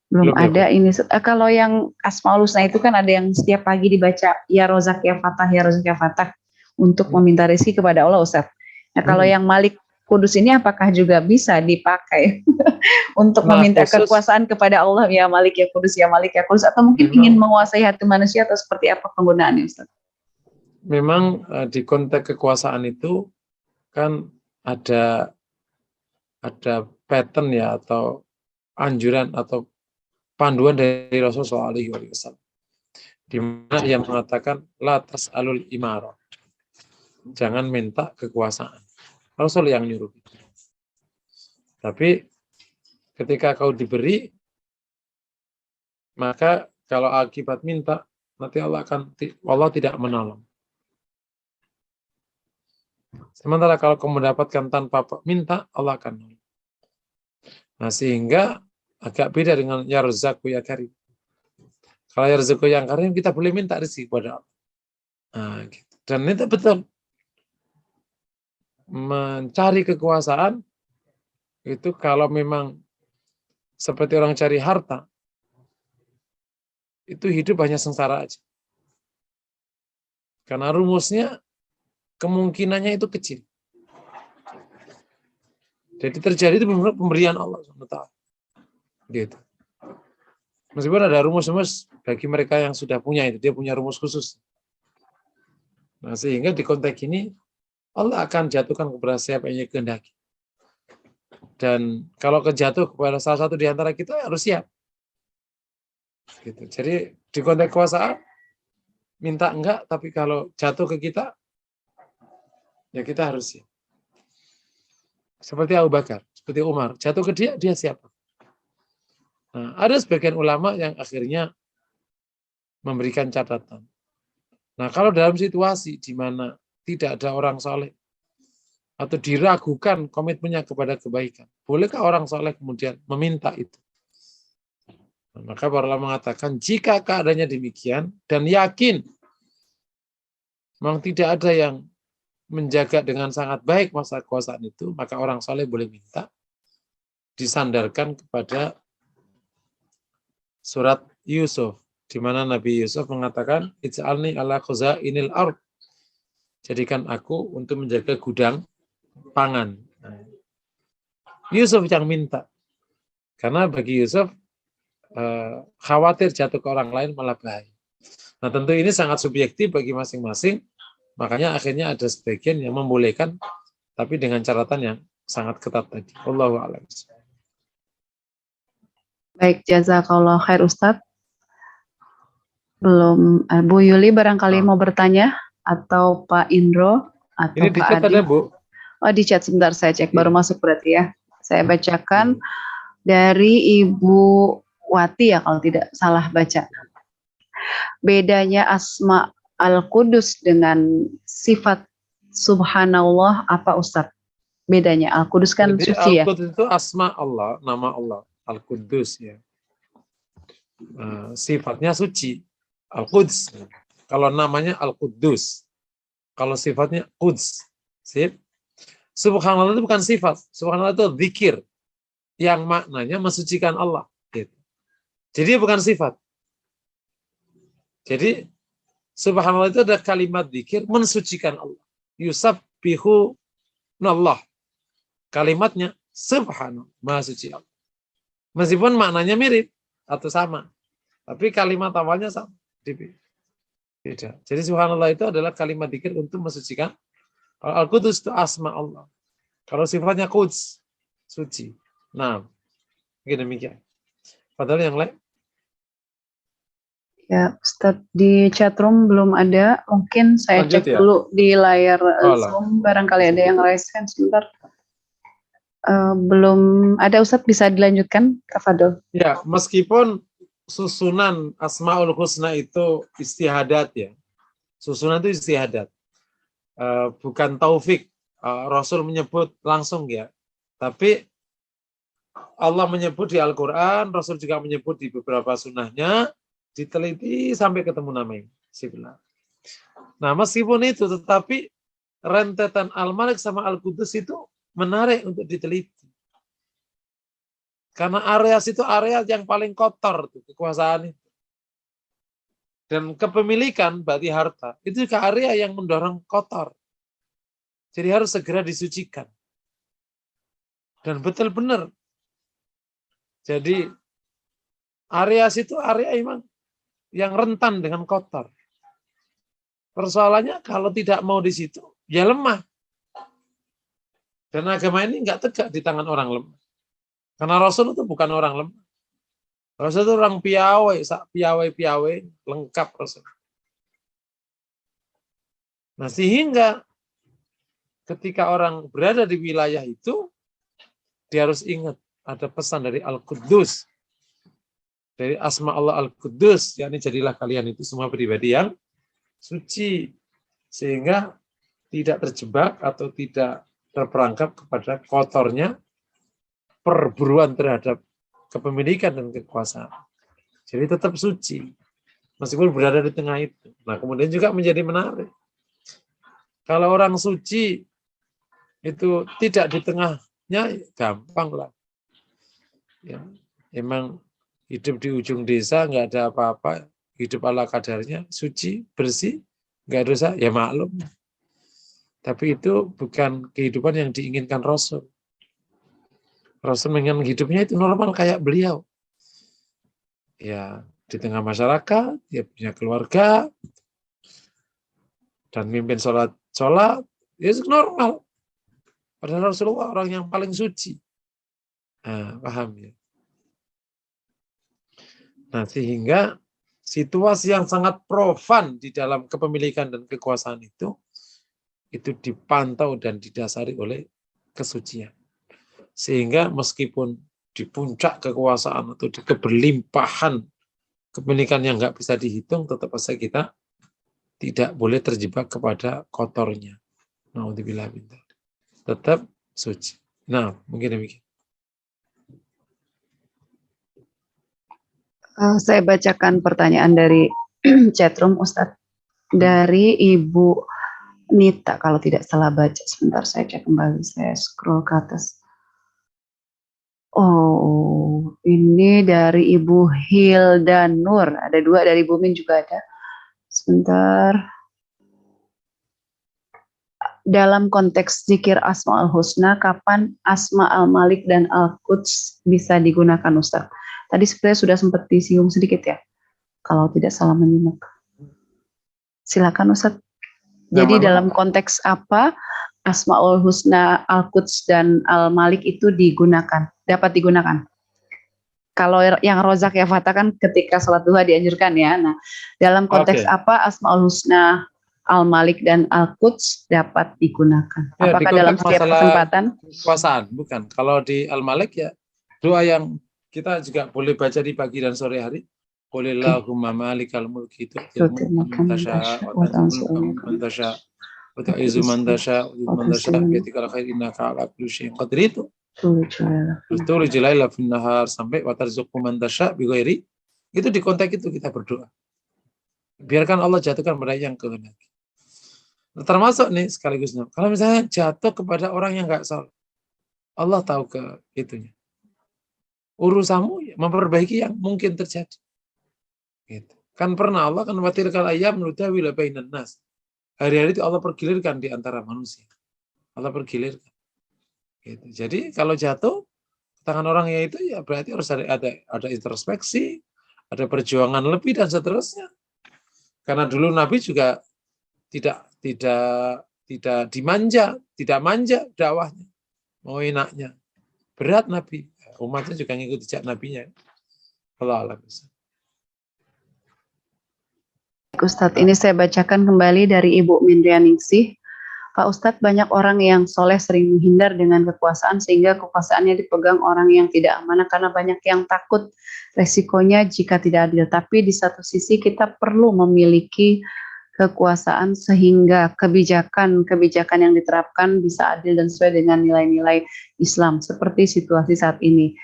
Belum ada ini. Kalau yang Asmaul Husna itu kan ada yang setiap pagi dibaca ya Rozak ya Fatah ya Rozak ya Fatah untuk meminta rezeki kepada Allah Ustaz. Nah kalau yang Malik Kudus ini apakah juga bisa dipakai untuk meminta kekuasaan kepada Allah ya Malik ya Kudus atau mungkin ingin menguasai hati manusia atau seperti apa penggunaannya Ustaz? Memang di konteks kekuasaan itu kan ada pattern ya atau anjuran atau panduan dari Rasulullah SAW, di mana ia mengatakan la tas'alul imarah, jangan minta kekuasaan. Rasul yang nyuruh. Tapi ketika kau diberi, maka kalau akibat minta, nanti Allah tidak menolong. Sementara kalau kau mendapatkan tanpa minta, Allah akan menolong. Nah sehingga agak beda dengan ya Razaqu ya Karim. Kalau ya Razaqu yang Karim kita boleh minta rezeki kepada Allah. Nah, gitu. Dan itu betul. Mencari kekuasaan itu kalau memang seperti orang cari harta, itu hidup hanya sengsara aja. Karena rumusnya kemungkinannya itu kecil. Jadi terjadi itu benar pemberian Allah SWT. Gitu. Meskipun ada rumus-rumus bagi mereka yang sudah punya itu, dia punya rumus khusus. Nah, sehingga di konteks ini Allah akan jatuhkan kepada siapa yang kehendaki. Dan kalau kejatuh kepada salah satu di antara kita harus siap. Gitu. Jadi di konteks kekuasaan minta enggak, tapi kalau jatuh ke kita, ya kita harus siap. Seperti Abu Bakar, seperti Umar, jatuh ke dia, dia siap. Nah, ada sebagian ulama yang akhirnya memberikan catatan. Nah, kalau dalam situasi di mana tidak ada orang soleh, atau diragukan komitmennya kepada kebaikan, bolehkah orang soleh kemudian meminta itu? Nah, maka para ulama mengatakan, jika keadaannya demikian, dan yakin memang tidak ada yang menjaga dengan sangat baik masa kekuasaan itu, maka orang soleh boleh minta, disandarkan kepada surat Yusuf, di mana Nabi Yusuf mengatakan, ij'alni ala khuzainil ard, jadikan aku untuk menjaga gudang pangan. Yusuf yang minta, karena bagi Yusuf khawatir jatuh ke orang lain malah bahaya. Nah, tentu ini sangat subjektif bagi masing-masing, makanya akhirnya ada sebagian yang membolehkan, tapi dengan catatan yang sangat ketat tadi. Wallahu a'lam. Baik, jazakallah khair Ustadz. Belum, Bu Yuli barangkali mau bertanya, atau Pak Indro, atau Ini di Pak chat Adi. ada, Bu. Oh, di chat sebentar saya cek, baru masuk berarti ya. Saya bacakan dari Ibu Wati ya kalau tidak salah baca. Bedanya Asma Al-Qudus dengan sifat Subhanallah apa Ustadz? Bedanya Al-Qudus kan Jadi suci ya. Al-Qudus itu asma Allah, nama Allah, Al-Qudus ya. Sifatnya suci, Al-Quds. Kalau namanya Al-Quddus, kalau sifatnya Quds. Sip. Subhanallah itu bukan sifat, Subhanallah itu zikir yang maknanya mensucikan Allah. Gitu. Jadi bukan sifat. Jadi Subhanallah itu ada kalimat zikir mensucikan Allah. Yusabbihu Allah. Kalimatnya Subhanallah, Maha Suci Allah. Meskipun maknanya mirip atau sama, tapi kalimat awalnya sama. Beda. Jadi Subhanallah itu adalah kalimat zikir untuk mensucikan. Kalau Al-Qudus itu asma Allah. Kalau sifatnya Quds, suci. Nah, demikian. Padahal yang lain. Ya, Ustadz di chatroom belum ada. Mungkin saya Lanjut cek ya? dulu di layar Alah. Zoom. Barangkali ada yang raise hand sebentar. Belum ada Ustadz, bisa dilanjutkan, Tafadol. Ya, meskipun susunan Asmaul Husna itu istihadat ya. Susunan itu istihadat. Bukan taufik. Rasul menyebut langsung ya. Tapi Allah menyebut di Al-Quran, Rasul juga menyebut di beberapa sunnahnya, diteliti sampai ketemu namanya. Nah, meskipun itu, tetapi rentetan Al-Malik sama Al-Qudus itu menarik untuk diteliti. Karena area itu area yang paling kotor, tuh, kekuasaan itu. Dan kepemilikan berarti harta, itu juga area yang mendorong kotor. Jadi harus segera disucikan. Dan betul-benar. Jadi area itu area emang yang rentan dengan kotor. Persoalannya kalau tidak mau di situ, ya lemah. Dan agama ini nggak tegak di tangan orang lemah. Karena Rasul itu bukan orang lemah. Rasul itu orang piawai, piawai, lengkap Rasul. Nah, sehingga ketika orang berada di wilayah itu, dia harus ingat ada pesan dari Al-Quddus. Dari asma Allah Al-Quddus, yakni jadilah kalian itu semua pribadi yang suci. Sehingga tidak terjebak atau tidak terperangkap kepada kotornya perburuan terhadap kepemilikan dan kekuasaan. Jadi tetap suci. Meskipun berada di tengah itu. Nah, kemudian juga menjadi menarik. Kalau orang suci itu tidak di tengahnya, gampang lah. Ya, emang hidup di ujung desa, nggak ada apa-apa, hidup ala kadarnya, suci, bersih, nggak dosa, ya maklum. Tapi itu bukan kehidupan yang diinginkan Rasul. Rasul menginginkan hidupnya itu normal kayak beliau. Ya, di tengah masyarakat, dia punya keluarga, dan mimpin sholat, ya normal. Padahal Rasulullah orang yang paling suci. Nah, paham ya? Nah, sehingga situasi yang sangat profan di dalam kepemilikan dan kekuasaan itu dipantau dan didasari oleh kesucian. Sehingga meskipun di puncak kekuasaan atau di keberlimpahan kepemilikan yang nggak bisa dihitung, tetap saja kita tidak boleh terjebak kepada kotornya. Naudzubillah min dzalik. Tetap suci. Nah, mungkin demikian. Saya bacakan pertanyaan dari chatroom, Ustadz. Dari Ibu Nita, kalau tidak salah baca. Sebentar, saya cek kembali. Saya scroll ke atas. Oh, ini dari Ibu Hilda Nur. Ada 2, dari Bu Min juga ada. Sebentar. Dalam konteks zikir Asma'ul Husna, kapan Asma Al-Malik dan Al-Quds bisa digunakan, Ustaz? Tadi sebenarnya sudah sempat disinggung sedikit ya, kalau tidak salah menyimak. Silakan, Ustaz. Jadi dalam konteks apa Asma'ul Husna, Al-Quds dan Al-Malik itu dapat digunakan? Kalau yang Rozak ya Fatah kan ketika sholat duha dianjurkan ya. Nah, dalam konteks apa Asma'ul Husna, Al-Malik dan Al-Quds dapat digunakan? Ya, Apakah dalam setiap kesempatan? Kekuasaan, bukan. Kalau di Al-Malik ya doa yang kita juga boleh baca di pagi dan sore hari. Qulillahumma malikal mulki tu'til mulka man tasha wa tanzi'ul mulka man tasha wa tu'izzu man tasha wa man tasha bi'atikal khair innaka ala kulli syai'in qadir. Itu tulijul laila fin nahar sampai wa tarzuqu man tasha bighairi. Itu di konteks itu kita berdoa. Biarkan Allah jatuhkan pada yang kehendaki. Termasuk nih sekaligus, kalau misalnya jatuh kepada orang yang nggak salah, Allah tahu ke itunya. Urusanmu memperbaiki yang mungkin terjadi. Gitu. Kan pernah Allah kan watilkal ayyam nudawwilu bainan nas. Hari-hari itu Allah pergilirkan di antara manusia. Allah pergilirkan. Gitu. Jadi kalau jatuh tangan orangnya itu ya berarti harus ada introspeksi, ada perjuangan lebih dan seterusnya. Karena dulu Nabi juga tidak tidak manja dakwahnya, mau enaknya, berat Nabi, umatnya juga ngikut jejak nabinya. Allah alam. Ustadz, ini saya bacakan kembali dari Ibu Mindrianingsih. Pak Ustadz, banyak orang yang soleh sering menghindar dengan kekuasaan sehingga kekuasaannya dipegang orang yang tidak amanah karena banyak yang takut resikonya jika tidak adil. Tapi di satu sisi kita perlu memiliki kekuasaan sehingga kebijakan yang diterapkan bisa adil dan sesuai dengan nilai-nilai Islam. Seperti situasi saat ini.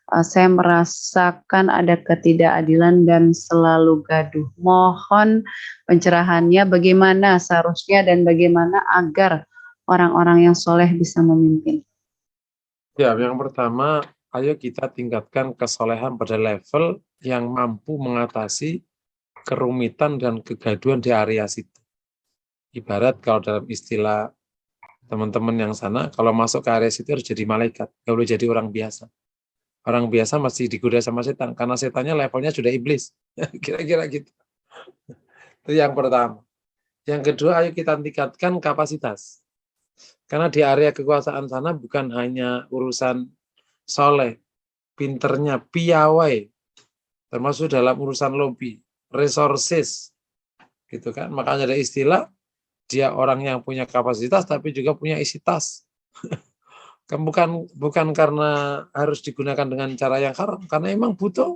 Saya merasakan ada ketidakadilan dan selalu gaduh. Mohon pencerahannya bagaimana seharusnya dan bagaimana agar orang-orang yang soleh bisa memimpin. Ya, yang pertama, ayo kita tingkatkan kesolehan pada level yang mampu mengatasi kerumitan dan kegaduhan di area situ. Ibarat kalau dalam istilah teman-teman yang sana, kalau masuk ke area situ harus jadi malaikat, nggak boleh jadi orang biasa. Orang biasa masih digoda sama setan, karena setannya levelnya sudah iblis. Kira-kira gitu. Itu yang pertama. Yang kedua, ayo kita tingkatkan kapasitas. Karena di area kekuasaan sana bukan hanya urusan soleh, pinternya, piawai, termasuk dalam urusan lobby, resources, gitu kan. Makanya ada istilah, dia orang yang punya kapasitas tapi juga punya isi tas. Bukan karena harus digunakan dengan cara yang haram, karena emang butuh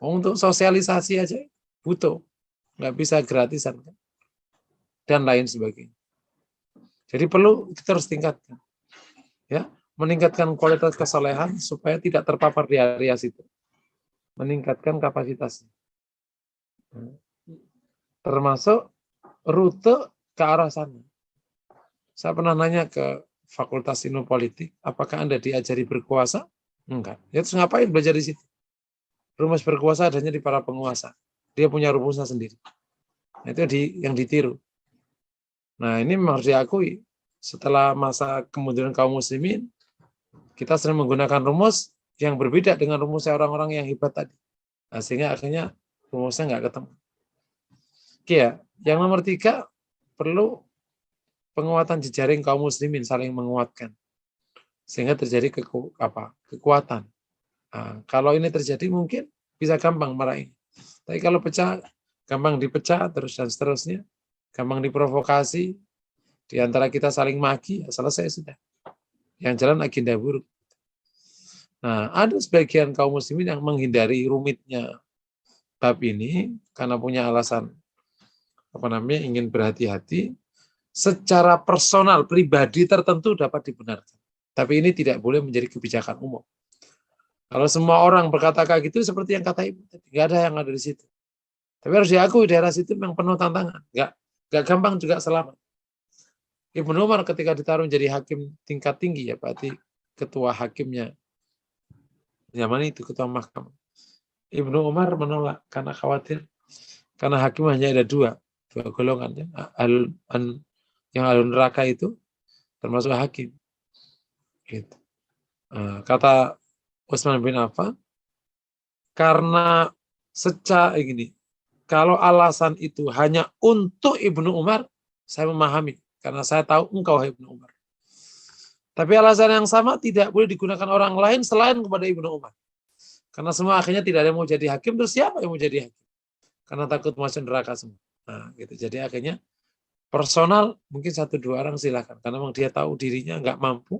untuk sosialisasi aja, butuh, nggak bisa gratisan dan lain sebagainya. Jadi perlu kita harus tingkatkan, ya, meningkatkan kualitas kesolehan supaya tidak terpapar di area situ, meningkatkan kapasitasnya, termasuk rute ke arah sana. Saya pernah nanya ke Fakultas Ilmu Politik, apakah Anda diajari berkuasa? Enggak. Ya terus ngapain belajar di situ? Rumus berkuasa adanya di para penguasa. Dia punya rumusnya sendiri. Nah, itu yang ditiru. Nah, ini memang harus diakui. Setelah masa kemunduran kaum muslimin, kita sering menggunakan rumus yang berbeda dengan rumusnya orang-orang yang hebat tadi. Nah, sehingga akhirnya rumusnya nggak ketemu. Oke ya, yang nomor 3, perlu penguatan jejaring kaum muslimin, saling menguatkan. Sehingga terjadi kekuatan. Nah, kalau ini terjadi mungkin bisa gampang meraih. Tapi kalau pecah, gampang dipecah terus dan seterusnya, gampang diprovokasi, di antara kita saling maki, ya selesai sudah. Yang jalan agenda buruk. Nah, ada sebagian kaum muslimin yang menghindari rumitnya bab ini karena punya alasan ingin berhati-hati. Secara personal, pribadi tertentu dapat dibenarkan. Tapi ini tidak boleh menjadi kebijakan umum. Kalau semua orang berkata kayak gitu, seperti yang kata Ibu tadi, nggak ada yang ada di situ. Tapi harus diakui daerah situ memang penuh tantangan. Nggak gampang juga selamat. Ibnu Umar ketika ditaruh menjadi hakim tingkat tinggi, ya berarti ketua hakimnya zaman itu, ketua mahkamah. Ibnu Umar menolak karena khawatir, karena hakim hanya ada dua golongan. Yang ahli neraka itu termasuk hakim. Gitu. Kata Utsman bin Affan, karena secara gini, kalau alasan itu hanya untuk Ibnu Umar, saya memahami, karena saya tahu engkau Ibnu Umar. Tapi alasan yang sama tidak boleh digunakan orang lain selain kepada Ibnu Umar. Karena semua akhirnya tidak ada yang mau jadi hakim, terus siapa yang mau jadi hakim? Karena takut masuk neraka semua. Nah, gitu. Jadi akhirnya personal mungkin 1-2 orang silakan, karena memang dia tahu dirinya nggak mampu,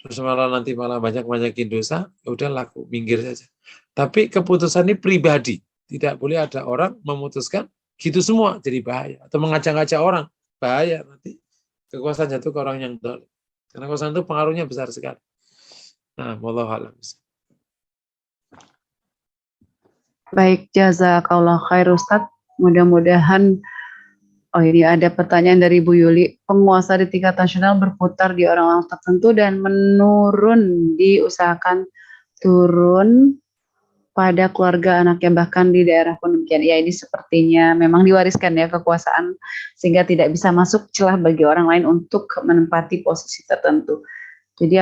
terus malah nanti malah banyakin dosa, ya udah laku minggir saja. Tapi keputusan ini pribadi, tidak boleh ada orang memutuskan gitu semua, jadi bahaya, atau mengajak-ajak orang, bahaya, nanti kekuasaan jatuh ke orang yang zalim. Karena kekuasaan itu pengaruhnya besar sekali. Nah, wallahu a'lam. Baik, jazakallah khair Ustadz. Mudah-mudahan, ini ada pertanyaan dari Bu Yuli. Penguasa di tingkat nasional berputar di orang-orang tertentu dan menurun, diusahakan turun pada keluarga anaknya, bahkan di daerah pun demikian. Ya, ini sepertinya memang diwariskan ya kekuasaan, sehingga tidak bisa masuk celah bagi orang lain untuk menempati posisi tertentu. Jadi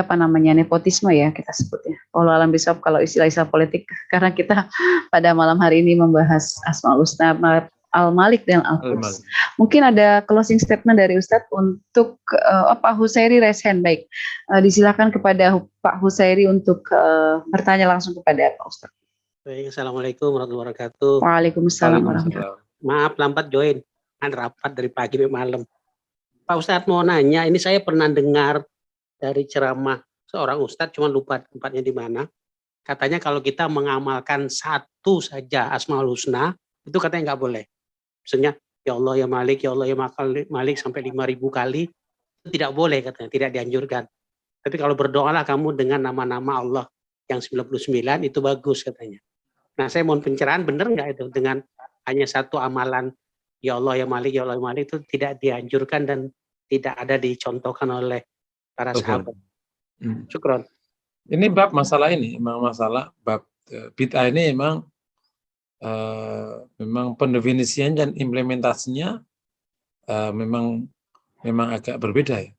nepotisme ya kita sebutnya. Allah alam bisawab kalau istilah-istilah politik, karena kita pada malam hari ini membahas Asmaul Husna, Al-Malik dan Al-Qudus. Mungkin ada closing statement dari Ustadz untuk Pak Husairi raise hand. Baik, disilakan kepada Pak Husairi untuk bertanya langsung kepada Pak Ustadz. Baik, Assalamualaikum warahmatullahi wabarakatuh. Waalaikumsalam warahmatullahi wabarakatuh. Maaf lambat join, kan rapat dari pagi sampai malam. Pak Ustadz mau nanya, ini saya pernah dengar dari ceramah seorang Ustadz, cuma lupa tempatnya di mana. Katanya kalau kita mengamalkan satu saja Asmaul Husna, itu katanya nggak boleh. Maksudnya, ya Allah ya Malik, ya Allah ya Malik sampai 5.000 kali, itu tidak boleh katanya, tidak dianjurkan. Tapi kalau berdoalah kamu dengan nama-nama Allah yang 99, itu bagus katanya. Nah, saya mohon pencerahan, benar nggak itu dengan hanya satu amalan ya Allah ya Malik, ya Allah ya Malik, itu tidak dianjurkan dan tidak ada dicontohkan oleh para sahabat. Syukron. Ini bab masalah ini, memang masalah bab bid'ah ini memang pendefinisian dan implementasinya memang agak berbeda ya.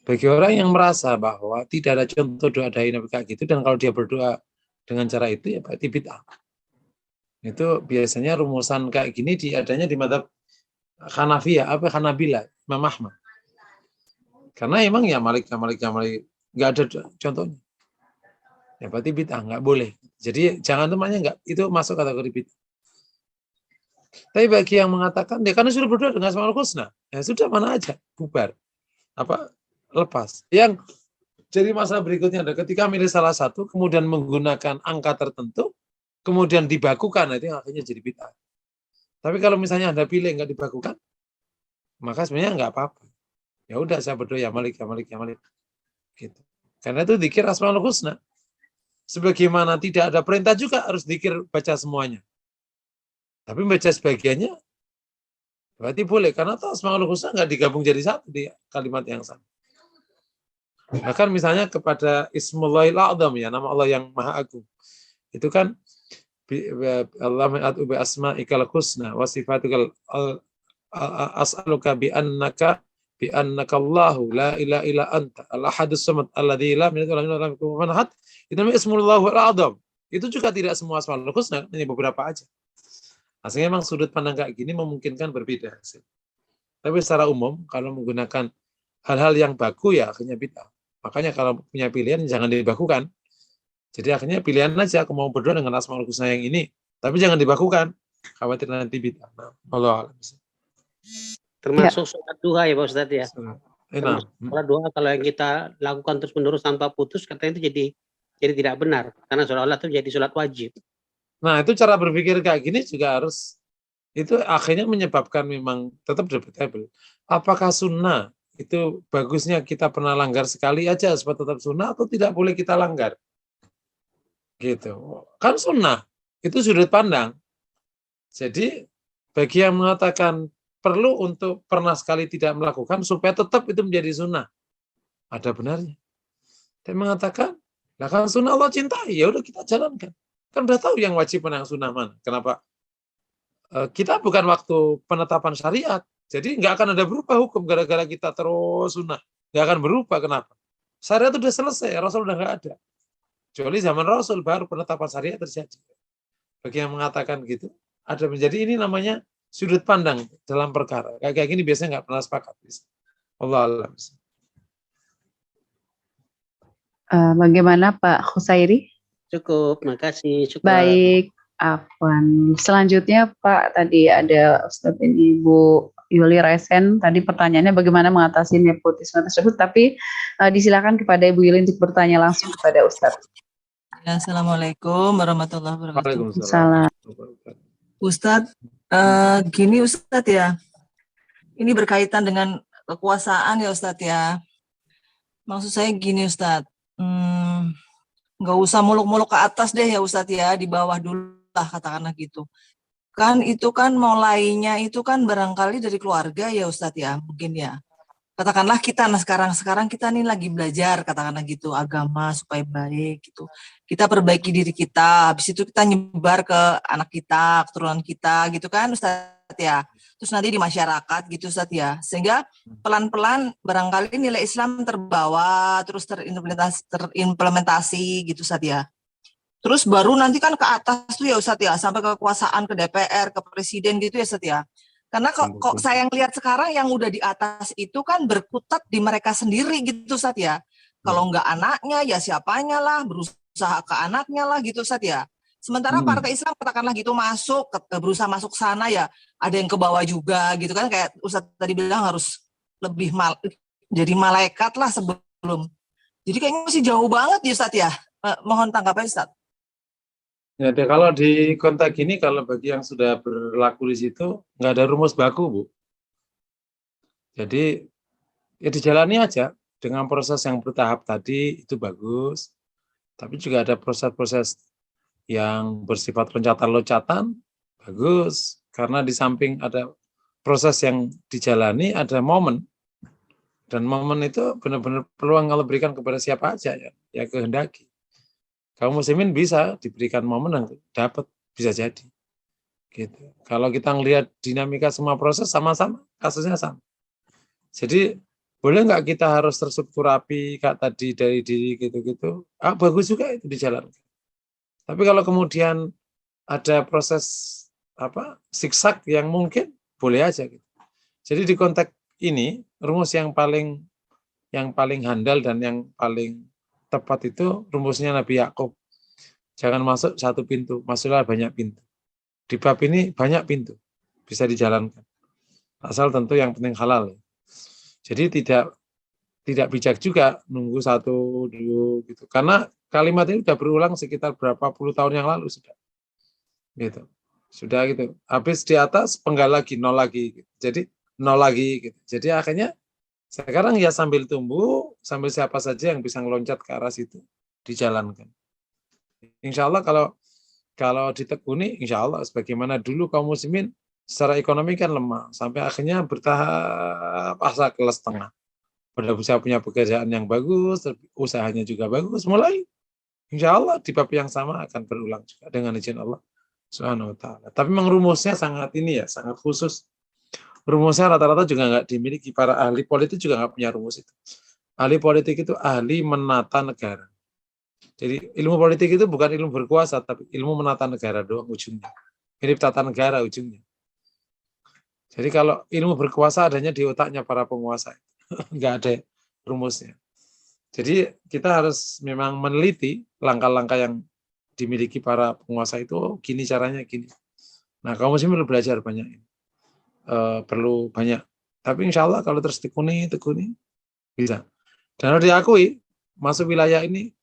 Bagi orang yang merasa bahwa tidak ada contoh doa dari Nabi kayak gitu, dan kalau dia berdoa dengan cara itu ya berarti bid'ah. Itu biasanya rumusan kayak gini adanya di madzhab Hanafiyah, Hanabila, Imam Ahmad. Karena emang ya Malik nggak ada contohnya. Ya berarti bid'ah, nggak boleh. Jadi jangan temannya nggak, itu masuk kategori bid'ah. Tapi bagi yang mengatakan, ya karena sudah berdoa dengan Asmaul Husna, ya sudah, mana aja, bubar. Lepas. Yang jadi masalah berikutnya adalah ketika milih salah satu, kemudian menggunakan angka tertentu, kemudian dibakukan, itu akhirnya jadi bid'ah. Tapi kalau misalnya Anda pilih nggak dibakukan, maka sebenarnya nggak apa-apa. Ya udah, saya berdoa ya Malik, ya Malik, ya Malik. Gitu. Karena itu dzikir Asmaul Husna. Sebagaimana tidak ada perintah juga harus dzikir baca semuanya. Tapi baca sebagiannya berarti boleh, karena Asmaul Husna nggak digabung jadi satu di kalimat yang sama. Bahkan misalnya kepada Ismullahil A'zam, ya, nama Allah yang Maha Agung. Itu kan Allah ma'atu bi asma'ikal husna wa sifatikal as'aluka bi annaka Allahu la ilaha illa anta al-ahadus samad alladzi lam yalid wa lam yulad wa lam yakul itu namanya Ismullahil A'zam. Itu juga tidak semua Asmaul Husna, ini beberapa aja. Aslinya memang sudut pandang kayak gini memungkinkan berbeda. Tapi secara umum kalau menggunakan hal-hal yang baku ya akhirnya bid'ah. Makanya kalau punya pilihan jangan dibakukan. Jadi akhirnya pilihan aja, aku mau berdoa dengan Asmaul Husna yang ini, Tapi jangan dibakukan, khawatir nanti bid'ah. Nah, Allah a'lam. Termasuk sholat duha ya Pak Ustadz ya. Enak. Sholat duha kalau yang kita lakukan terus menerus tanpa putus, katanya itu jadi tidak benar karena seolah-olah itu jadi sholat wajib. Nah, itu cara berpikir kayak gini juga harus, itu akhirnya menyebabkan memang tetap debatable. Apakah sunnah itu bagusnya kita pernah langgar sekali aja supaya tetap sunnah atau tidak boleh kita langgar? Gitu. Kan sunnah, itu sudut pandang. Jadi bagi yang mengatakan perlu untuk pernah sekali tidak melakukan supaya tetap itu menjadi sunnah, ada benarnya. Dan mengatakan, nah kan sunnah Allah cintai, ya udah kita jalankan. Kan udah tahu yang wajib mana yang sunnah mana. Kenapa? Kita bukan waktu penetapan syariat, jadi nggak akan ada berubah hukum gara-gara kita terus sunnah. Nggak akan berubah, kenapa? Syariat udah selesai, Rasul udah nggak ada. Kecuali zaman Rasul baru penetapan syariat terjadi. Bagi yang mengatakan gitu, ada menjadi ini namanya sudut pandang dalam perkara. Kayak gini biasanya nggak pernah sepakat. Allah alam. Bagaimana Pak Khusairi? Cukup, makasih. Cukup. Baik, Afwan. Selanjutnya Pak, tadi ada Ustadz ini Bu Yuli Resen. Tadi pertanyaannya bagaimana mengatasi nepotisme tersebut, tapi disilakan kepada Ibu Yuli untuk bertanya langsung kepada Ustadz. Ya, Assalamualaikum warahmatullahi wabarakatuh. Waalaikumsalam. Ustadz, gini Ustadz ya, ini berkaitan dengan kekuasaan ya Ustadz ya. Maksud saya gini Ustadz, nggak usah muluk-muluk ke atas deh ya Ustadz ya, di bawah dulu lah katakanlah gitu. Kan itu kan mulainya itu kan barangkali dari keluarga ya Ustadz ya, mungkin ya. Katakanlah kita, nah sekarang kita nih lagi belajar katakanlah gitu, agama supaya baik gitu. Kita perbaiki diri kita, habis itu kita nyebar ke anak kita, keturunan kita gitu kan Ustadz ya. Terus nanti di masyarakat gitu Ustadz ya. Sehingga pelan-pelan barangkali nilai Islam terbawa, terus terimplementasi gitu Ustadz ya. Terus baru nanti kan ke atas tuh ya Ustadz ya, sampai ke kekuasaan, ke DPR, ke presiden gitu ya Ustadz ya. Karena kok saya lihat sekarang yang udah di atas itu kan berkutat di mereka sendiri gitu Ustadz ya. Kalau nggak anaknya ya siapanya lah, berusaha ke anaknya lah gitu Ustadz ya. Sementara partai Islam katakanlah gitu masuk, berusaha masuk sana ya, ada yang ke bawah juga gitu kan, kayak Ustadz tadi bilang harus lebih jadi malaikat lah sebelum. Jadi kayaknya masih jauh banget ya Ustadz ya. Mohon tanggapan Ustadz. Jadi kalau di konteks ini, kalau bagi yang sudah berlaku di situ, nggak ada rumus baku, Bu. Jadi ya dijalani aja dengan proses yang bertahap tadi, itu bagus. Tapi juga ada proses-proses yang bersifat loncatan-loncatan, bagus. Karena di samping ada proses yang dijalani, ada momen. Dan momen itu benar-benar peluang kalau berikan kepada siapa aja ya kehendaki. Kaum muslimin bisa diberikan momen dan dapat, bisa jadi. Gitu. Kalau kita ngelihat dinamika semua proses sama-sama, kasusnya sama. Jadi boleh nggak kita harus terstruktur rapi kayak tadi dari diri gitu-gitu? Bagus juga itu dijalankan. Tapi kalau kemudian ada proses siksak yang mungkin boleh aja gitu. Jadi di konteks ini rumus yang paling handal dan yang paling tepat itu rumusnya Nabi Yakub. Jangan masuk satu pintu, masuklah banyak pintu. Di bab ini banyak pintu bisa dijalankan. Asal tentu yang penting halal. Jadi tidak bijak juga nunggu 1, 2 gitu. Karena kalimat ini sudah berulang sekitar berapa puluh tahun yang lalu sudah. Gitu. Sudah gitu. Habis di atas penggal lagi, 0 lagi gitu. Jadi 0 lagi gitu. Jadi akhirnya sekarang ya sambil tumbuh, sambil siapa saja yang bisa ngeloncat ke arah situ dijalankan. Insya Allah kalau ditekuni, insya Allah sebagaimana dulu kaum muslimin secara ekonomi kan lemah, sampai akhirnya bertahap asa kelas tengah. Pada bisa punya pekerjaan yang bagus, usahanya juga bagus, mulai insya Allah di bab yang sama akan berulang juga dengan izin Allah Subhanahu wa Ta'ala. Tapi memang rumusnya sangat sangat khusus. Rumusnya rata-rata juga nggak dimiliki, para ahli politik juga nggak punya rumus itu. Ahli politik itu ahli menata negara. Jadi ilmu politik itu bukan ilmu berkuasa, tapi ilmu menata negara doang ujungnya. Mirip tata negara ujungnya. Jadi kalau ilmu berkuasa adanya di otaknya para penguasa, nggak ada rumusnya. Jadi kita harus memang meneliti langkah-langkah yang dimiliki para penguasa itu, oh, gini caranya, gini. Nah, kaum muslimin perlu belajar banyak. Perlu banyak. Tapi insya Allah kalau terus tekuni, bisa. Dan harus diakui, masuk wilayah ini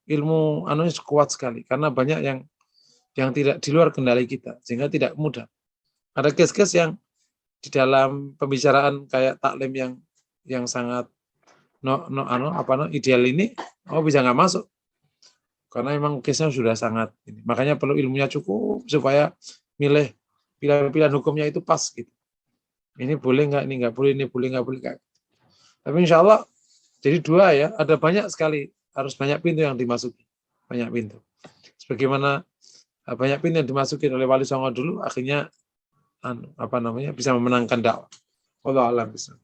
ilmu anunya kuat sekali. Karena banyak yang tidak di luar kendali kita, sehingga tidak mudah. Ada case-case yang di dalam pembicaraan kayak taklim yang sangat ideal ini, bisa nggak masuk. Karena memang case-nya sudah sangat ini. Makanya perlu ilmunya cukup supaya milih pilihan hukumnya itu pas gitu. Ini boleh nggak, ini nggak boleh, ini boleh nggak boleh. Tapi insya Allah jadi dua ya, ada banyak sekali, harus banyak pintu yang dimasuki, banyak pintu. Sebagaimana banyak pintu yang dimasuki oleh Wali Songo dulu, akhirnya bisa memenangkan dakwah. Wallahu a'lam bishawab.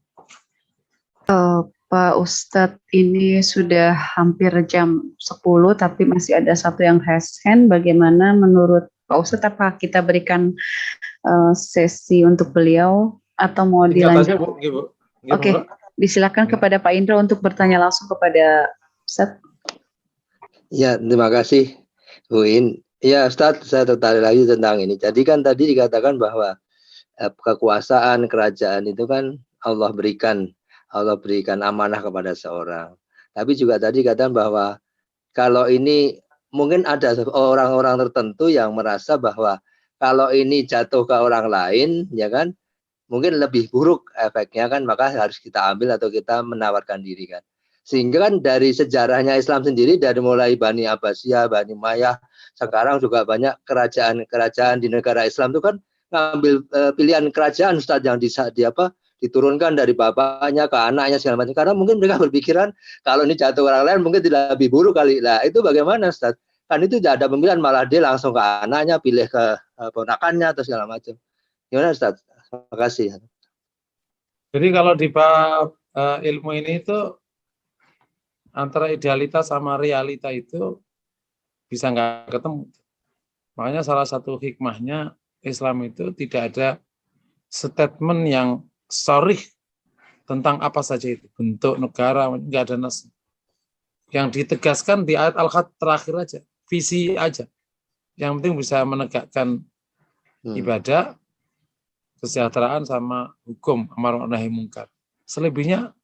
Pak Ustadz, ini sudah hampir jam 10, tapi masih ada satu yang raise hand. Bagaimana menurut Pak Ustadz, apa kita berikan sesi untuk beliau atau mau dilanjut? Oke, disilakan kepada Pak Indra untuk bertanya langsung kepada Ustadz. Ya, terima kasih Bu In. Ya Ustadz, saya tertarik lagi tentang ini. Jadi kan tadi dikatakan bahwa kekuasaan kerajaan itu kan Allah berikan amanah kepada seorang. Tapi juga tadi katakan bahwa kalau ini mungkin ada orang-orang tertentu yang merasa bahwa kalau ini jatuh ke orang lain, ya kan, mungkin lebih buruk efeknya kan, maka harus kita ambil atau kita menawarkan diri kan. Sehingga kan dari sejarahnya Islam sendiri, dari mulai Bani Abbasiyah, Bani Umayyah, sekarang juga banyak kerajaan di negara Islam itu kan ngambil pilihan kerajaan Ustadz yang diturunkan dari bapaknya ke anaknya segala macam. Karena mungkin mereka berpikiran kalau ini jatuh orang lain mungkin tidak lebih buruk kali. Nah itu bagaimana Ustadz? Kan itu tidak ada pemilihan, malah dia langsung ke anaknya, pilih ke ponakannya atau segala macam. Gimana Ustadz? Terima kasih. Jadi kalau di bab ilmu ini itu antara idealitas sama realita itu bisa nggak ketemu. Makanya salah satu hikmahnya Islam itu tidak ada statement yang sharih tentang apa saja itu, bentuk negara, nggak ada nas. Yang ditegaskan di ayat Al-Khat terakhir aja, visi aja. Yang penting bisa menegakkan ibadah, kesejahteraan sama hukum amar ma'ruf nahi mungkar. Selebihnya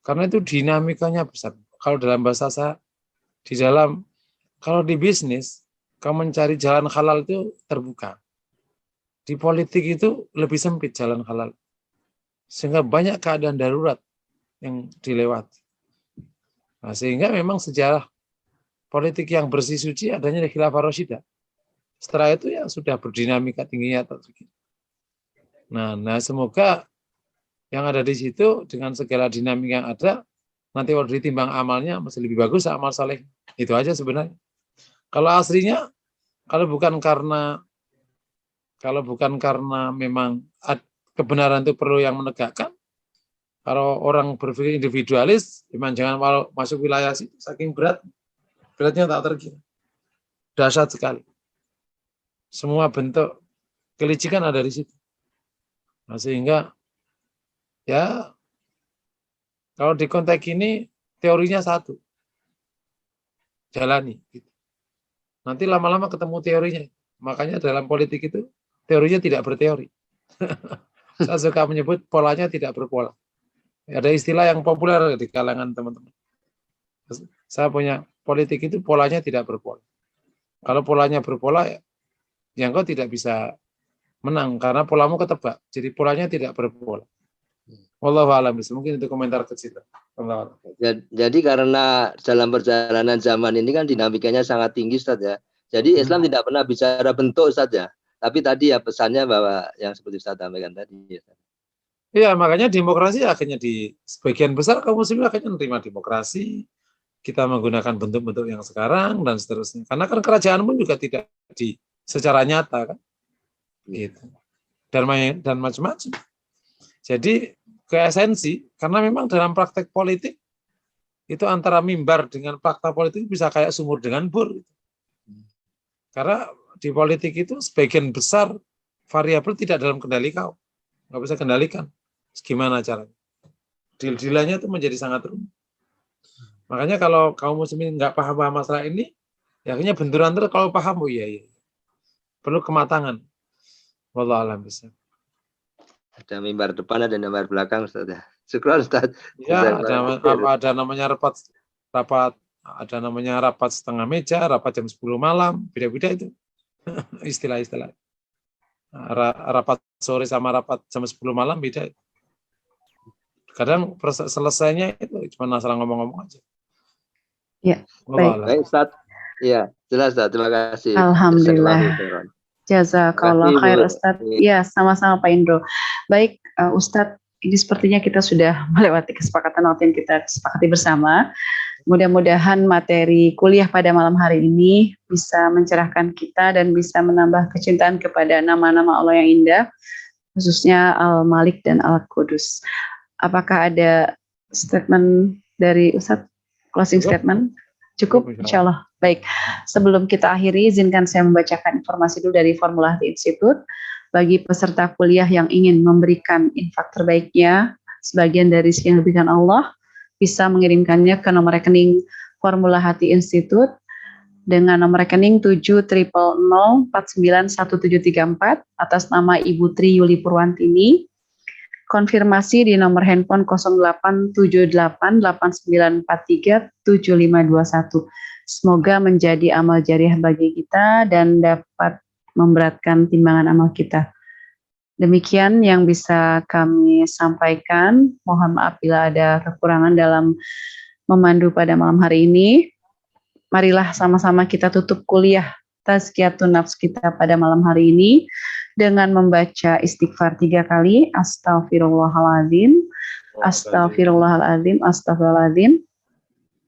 karena itu dinamikanya besar. Kalau dalam bahasa saya, kalau di bisnis, kamu mencari jalan halal itu terbuka. Di politik itu lebih sempit jalan halal. Sehingga banyak keadaan darurat yang dilewati. Nah, sehingga memang sejarah politik yang bersih suci adanya di Khilafah Rasyidah. Setelah itu ya sudah berdinamika tingginya. Nah, semoga yang ada di situ dengan segala dinamika yang ada, nanti kalau ditimbang amalnya masih lebih bagus amal saleh. Itu aja sebenarnya. Kalau aslinya, kalau bukan karena memang kebenaran itu perlu yang menegakkan, kalau orang berpikir individualis, memang jangan masuk wilayah situ, saking beratnya tak terkira. Dahsyat sekali. Semua bentuk kelicikan ada di situ. Nah, sehingga ya kalau di konteks ini teorinya satu, jalani. Gitu. Nanti lama-lama ketemu teorinya. Makanya dalam politik itu teorinya tidak berteori. Saya suka menyebut polanya tidak berpola. Ada istilah yang populer di kalangan teman-teman. Saya punya politik itu polanya tidak berpola. Kalau polanya berpola, ya engkau tidak bisa menang karena polamu ketebak. Jadi polanya tidak berpola. Wallahu a'lam. Mungkin itu komentar kecil. Jadi karena dalam perjalanan zaman ini kan dinamikanya sangat tinggi Ustaz ya. Jadi Islam tidak pernah bicara bentuk Ustaz ya. Tapi tadi ya pesannya bahwa yang seperti Ustaz sampaikan tadi. Iya, makanya demokrasi akhirnya di sebagian besar kaum muslimin akhirnya menerima demokrasi. Kita menggunakan bentuk-bentuk yang sekarang dan seterusnya. Karena kan kerajaan pun juga tidak secara nyata kan. Gitu. Dan macam-macam. Jadi ke esensi, karena memang dalam praktek politik itu antara mimbar dengan fakta politik bisa kayak sumur dengan bor. Karena di politik itu sebagian besar variabel tidak dalam kendali kau. Nggak bisa kendalikan. Gimana caranya? Deal-dealannya itu menjadi sangat rumit. Makanya kalau kaum muslimin nggak paham masalah ini, Ya, akhirnya benturan terus kalau paham, oh iya. Perlu kematangan. Wallahu a'lam bishawab. Ada mimbar depan, ada mimbar belakang, Ustaz. Syukran, Ustaz. Ya, Jazakallah khair. ada namanya rapat ada namanya rapat setengah meja, rapat jam 10 malam, beda-beda itu istilah-istilah. Rapat sore sama rapat jam 10 malam beda. Kadang selesainya itu cuma masalah ngomong-ngomong aja. Ya, Wallahu a'lam. Baik, Ustaz. Iya, jelas, Ustaz. Terima kasih. Alhamdulillah. Jazakallahu khairan. Jazakallah Terima kasih, khair Bu. Ustadz. Ya, sama-sama Pak Indro. Baik, Ustadz, ini sepertinya kita sudah melewati kesepakatan waktu yang kita sepakati bersama. Mudah-mudahan materi kuliah pada malam hari ini bisa mencerahkan kita dan bisa menambah kecintaan kepada nama-nama Allah yang indah, khususnya Al-Malik dan Al-Qudus. Apakah ada statement dari Ustadz? Closing statement? Cukup, insya Allah. Baik, sebelum kita akhiri, izinkan saya membacakan informasi dulu dari Formula Hati Institute. Bagi peserta kuliah yang ingin memberikan infak terbaiknya, sebagian dari rezeki yang diberikan Allah, bisa mengirimkannya ke nomor rekening Formula Hati Institute dengan nomor rekening 70004917734 atas nama Ibu Tri Yuli Purwantini. Konfirmasi di nomor handphone 087889437521. Semoga menjadi amal jariah bagi kita dan dapat memberatkan timbangan amal kita. Demikian yang bisa kami sampaikan. Mohon maaf bila ada kekurangan dalam memandu pada malam hari ini. Marilah sama-sama kita tutup kuliah Tazkiyatun Nafs kita pada malam hari ini dengan membaca istighfar 3 kali. Astaghfirullahaladzim, astaghfirullahaladzim, astaghfirullahaladzim.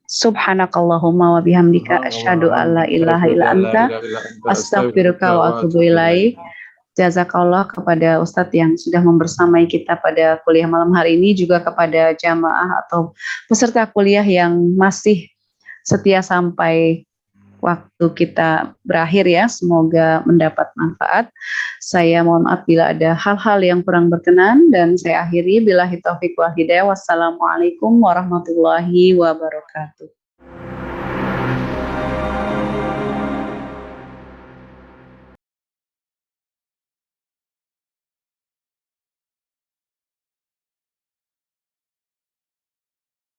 Subhanakallahumma wa bihamdika asyhadu an la ilaha illa anta astaghfiruka wa atubu ilaik. Jazakallah kepada Ustadz yang sudah membersamai kita pada kuliah malam hari ini, juga kepada jamaah atau peserta kuliah yang masih setia sampai waktu kita berakhir ya. Semoga mendapat manfaat. Saya mohon maaf bila ada hal-hal yang kurang berkenan dan saya akhiri billahi taufiq wal hidayah. Wassalamualaikum warahmatullahi wabarakatuh.